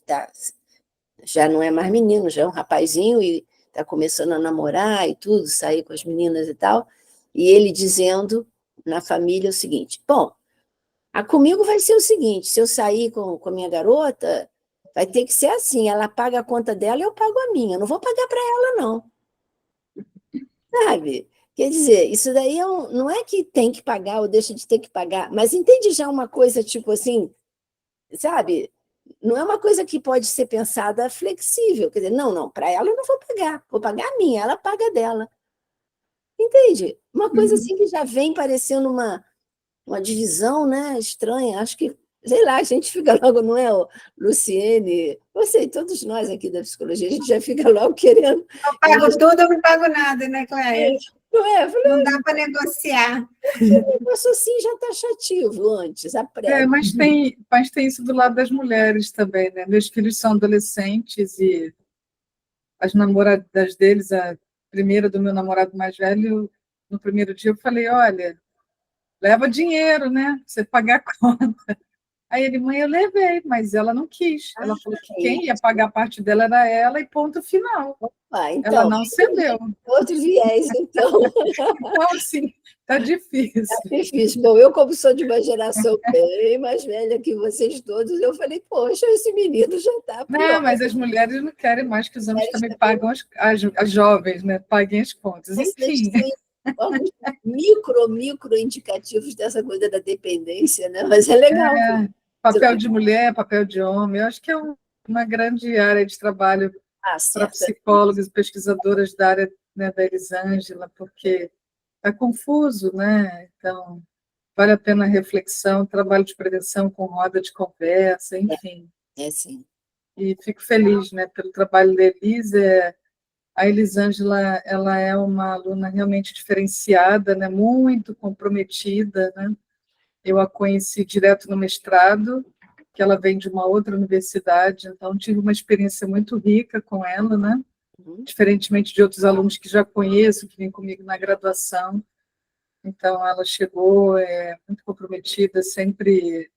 já não é mais menino, já é um rapazinho e está começando a namorar e tudo, sair com as meninas e tal, e ele dizendo na família o seguinte, bom, comigo vai ser o seguinte, se eu sair com a minha garota, vai ter que ser assim, ela paga a conta dela e eu pago a minha, eu não vou pagar para ela, não. Sabe? Quer dizer, isso daí não é que tem que pagar ou deixa de ter que pagar, mas entende já uma coisa tipo assim, sabe? Não é uma coisa que pode ser pensada flexível. Quer dizer, não, para ela eu não vou pagar a minha, ela paga a dela. Entende? Uma coisa assim que já vem parecendo uma divisão, né, estranha. Acho que, sei lá, a gente fica logo, não é, Luciene? Você e todos nós aqui da psicologia, a gente já fica logo querendo. Eu pago tudo, eu não pago nada, né, Cléia? Não é? Não dá para negociar. O negócio assim já taxativo antes, a prévia. Mas tem isso do lado das mulheres também, né? Meus filhos são adolescentes e as namoradas deles, a primeira do meu namorado mais velho, no primeiro dia eu falei, olha, leva dinheiro, né? Pra você pagar a conta. Aí ele, mãe, eu levei, mas ela não quis. Ela falou que quem ia pagar a parte dela era ela e ponto final. Então, ela não cedeu. Outro viés, então. Então, assim, tá difícil. Tá difícil. Bom, eu, como sou de uma geração bem mais velha que vocês todos, eu falei, poxa, esse menino já está pior. Não, mas as mulheres não querem mais que os homens também pagam, as jovens, né? Paguem as contas. Enfim. Alguns micro indicativos dessa coisa da dependência, né? Mas é legal. Papel de mulher, papel de homem, eu acho que é uma grande área de trabalho para psicólogos e pesquisadoras da área, né, da Elisângela, porque é confuso, né? Então, vale a pena a reflexão, trabalho de prevenção com roda de conversa, enfim. Sim. E fico feliz, né, pelo trabalho da Elisa. A Elisângela, ela é uma aluna realmente diferenciada, né, muito comprometida, né? Eu a conheci direto no mestrado, que ela vem de uma outra universidade, então tive uma experiência muito rica com ela, né? Diferentemente de outros alunos que já conheço, que vêm comigo na graduação. Então, ela chegou muito comprometida, sempre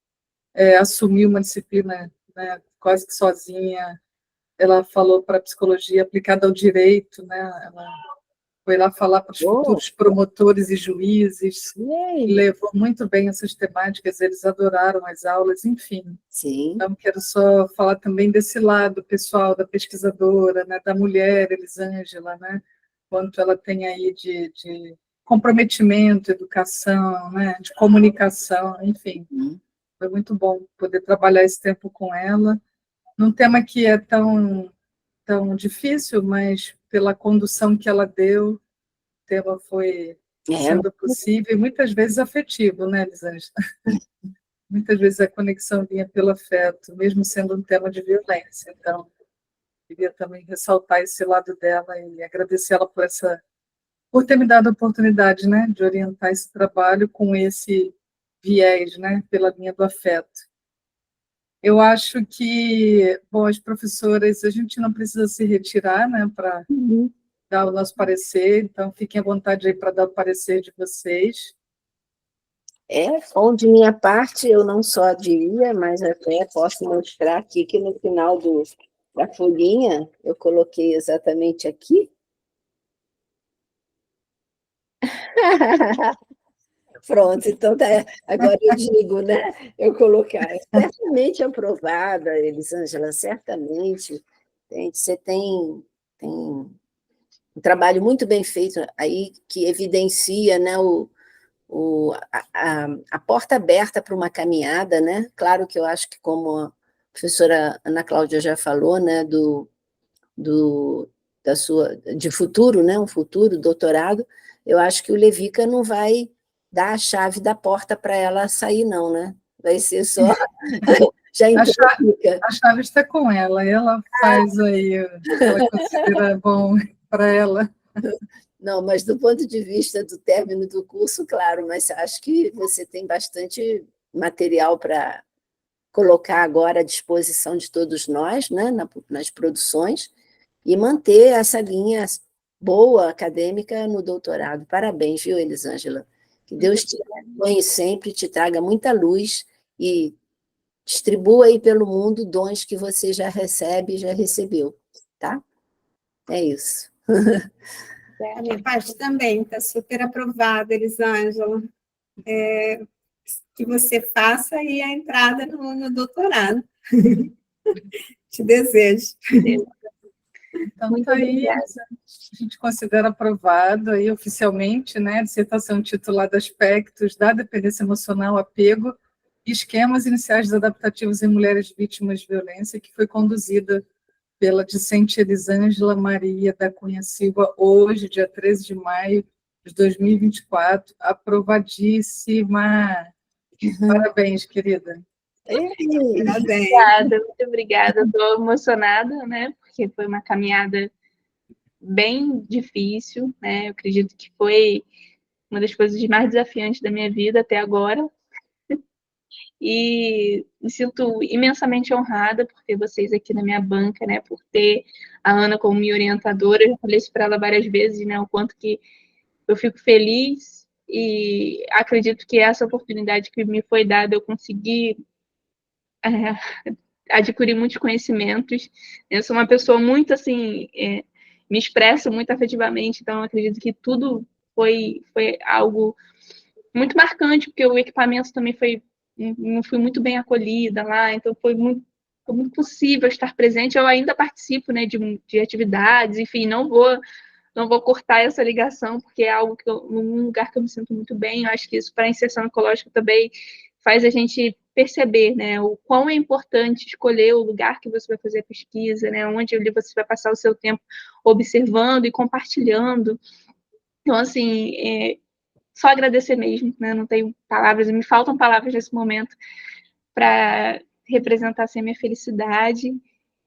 assumiu uma disciplina, né, quase que sozinha. Ela falou para a psicologia aplicada ao direito, né? Ela foi lá falar para os futuros promotores e juízes, levou muito bem essas temáticas, eles adoraram as aulas, enfim. Sim. Então, quero só falar também desse lado pessoal da pesquisadora, né, da mulher, Elisângela, né, quanto ela tem aí de comprometimento, educação, né, de comunicação, enfim. Foi muito bom poder trabalhar esse tempo com ela, num tema que é tão difícil, mas pela condução que ela deu, o tema foi sendo possível, e muitas vezes afetivo, né, Elisângela? Muitas vezes a conexão vinha pelo afeto, mesmo sendo um tema de violência. Então, queria também ressaltar esse lado dela e agradecer ela por ter me dado a oportunidade, né, de orientar esse trabalho com esse viés, né, pela linha do afeto. Eu acho que, bom, as professoras, a gente não precisa se retirar, né, para dar o nosso parecer, então fiquem à vontade aí para dar o parecer de vocês. Bom, de minha parte, eu não só diria, mas até posso mostrar aqui que no final da folhinha, eu coloquei exatamente aqui. Pronto, então agora eu digo, né? Eu colocar, certamente aprovada, Elisângela, certamente. Você tem um trabalho muito bem feito aí, que evidencia, né, a porta aberta para uma caminhada, né? Claro que eu acho que, como a professora Ana Cláudia já falou, né, de futuro, né, um futuro doutorado, eu acho que o Levica não vai dar a chave da porta para ela sair, não, né? Vai ser só... Já a chave está com ela faz aí o que ela considera bom para ela. Não, mas do ponto de vista do término do curso, claro, mas acho que você tem bastante material para colocar agora à disposição de todos nós, né, nas produções, e manter essa linha boa acadêmica no doutorado. Parabéns, viu, Elisângela? Que Deus te acompanhe sempre, te traga muita luz e distribua aí pelo mundo dons que você já recebe e já recebeu, tá? É isso. A minha parte também está super aprovada, Elisângela. Que você faça aí a entrada no doutorado. Te desejo. Então, muito aí, a gente considera aprovado aí oficialmente, né, a dissertação titulada Aspectos da Dependência Emocional, Apego e Esquemas Iniciais Adaptativos em Mulheres Vítimas de Violência, que foi conduzida pela discente Elisângela Maria da Cunha Silva, hoje, dia 13 de maio de 2024, aprovadíssima. Parabéns, querida. Obrigada, muito obrigada. Estou emocionada, né? Porque foi uma caminhada bem difícil, né? Eu acredito que foi uma das coisas mais desafiantes da minha vida até agora. E me sinto imensamente honrada por ter vocês aqui na minha banca, né? Por ter a Ana como minha orientadora. Eu já falei isso para ela várias vezes, né? O quanto que eu fico feliz e acredito que essa oportunidade que me foi dada, eu consegui adquirir muitos conhecimentos. Eu sou uma pessoa muito, assim, me expresso muito afetivamente, então acredito que tudo foi algo muito marcante, porque o equipamento também não fui muito bem acolhida lá, então foi muito possível estar presente. Eu ainda participo, né, de atividades, enfim, não vou cortar essa ligação, porque é algo num lugar que eu me sinto muito bem. Eu acho que isso, para a inserção ecológica, também faz a gente perceber, né, o quão é importante escolher o lugar que você vai fazer a pesquisa, né, onde você vai passar o seu tempo observando e compartilhando. Então, assim, só agradecer mesmo, né, não tenho palavras, me faltam palavras nesse momento para representar assim, a minha felicidade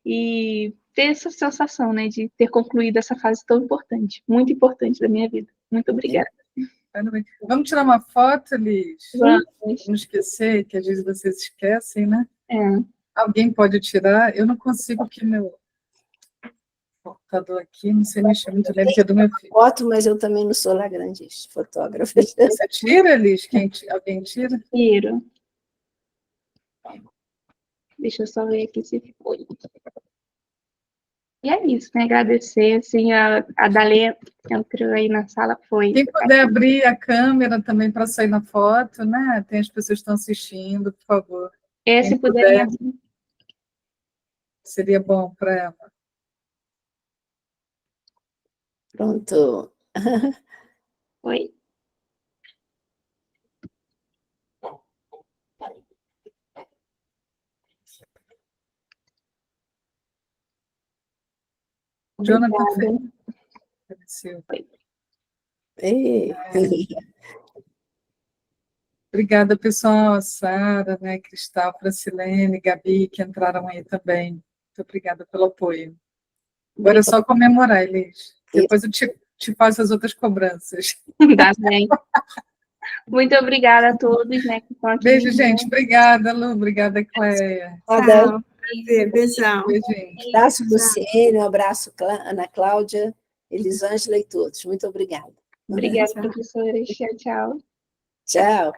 e ter essa sensação, né, de ter concluído essa fase tão importante, muito importante da minha vida. Muito obrigada. Vamos tirar uma foto, Liz? Vamos. Não esquecer, que às vezes vocês esquecem, né? É. Alguém pode tirar? Eu não consigo, porque meu computador aqui, não sei mexer muito bem, porque é do meu filho. Foto, mas eu também não sou lá grande fotógrafa. Você tira, Liz? Alguém tira? Tiro. Deixa eu só ver aqui se foi. E é isso, né? Agradecer, assim, a Dalê entrou aí na sala, foi... Quem puder abrir a câmera também para sair na foto, né? Tem as pessoas que estão assistindo, por favor. Se Quem puder, seria bom para ela. Pronto. Oi. Jonathan Obrigada. Apareceu. Ei. Obrigada, pessoal, a Sara, né, Cristal, Francilene, Gabi, que entraram aí também. Muito obrigada pelo apoio. Agora é só comemorar, Elis. Depois eu te faço as outras cobranças. Tá bem. Muito obrigada a todos, né, que estão aqui. Beijo, gente. Obrigada, Lu. Obrigada, Cléia. Tchau. Prazer, beijão. Beijinho. Um abraço, Luciene, um abraço, Ana Cláudia, Elisângela e todos. Muito obrigada. Obrigada, professora. Tchau, tchau. Tchau.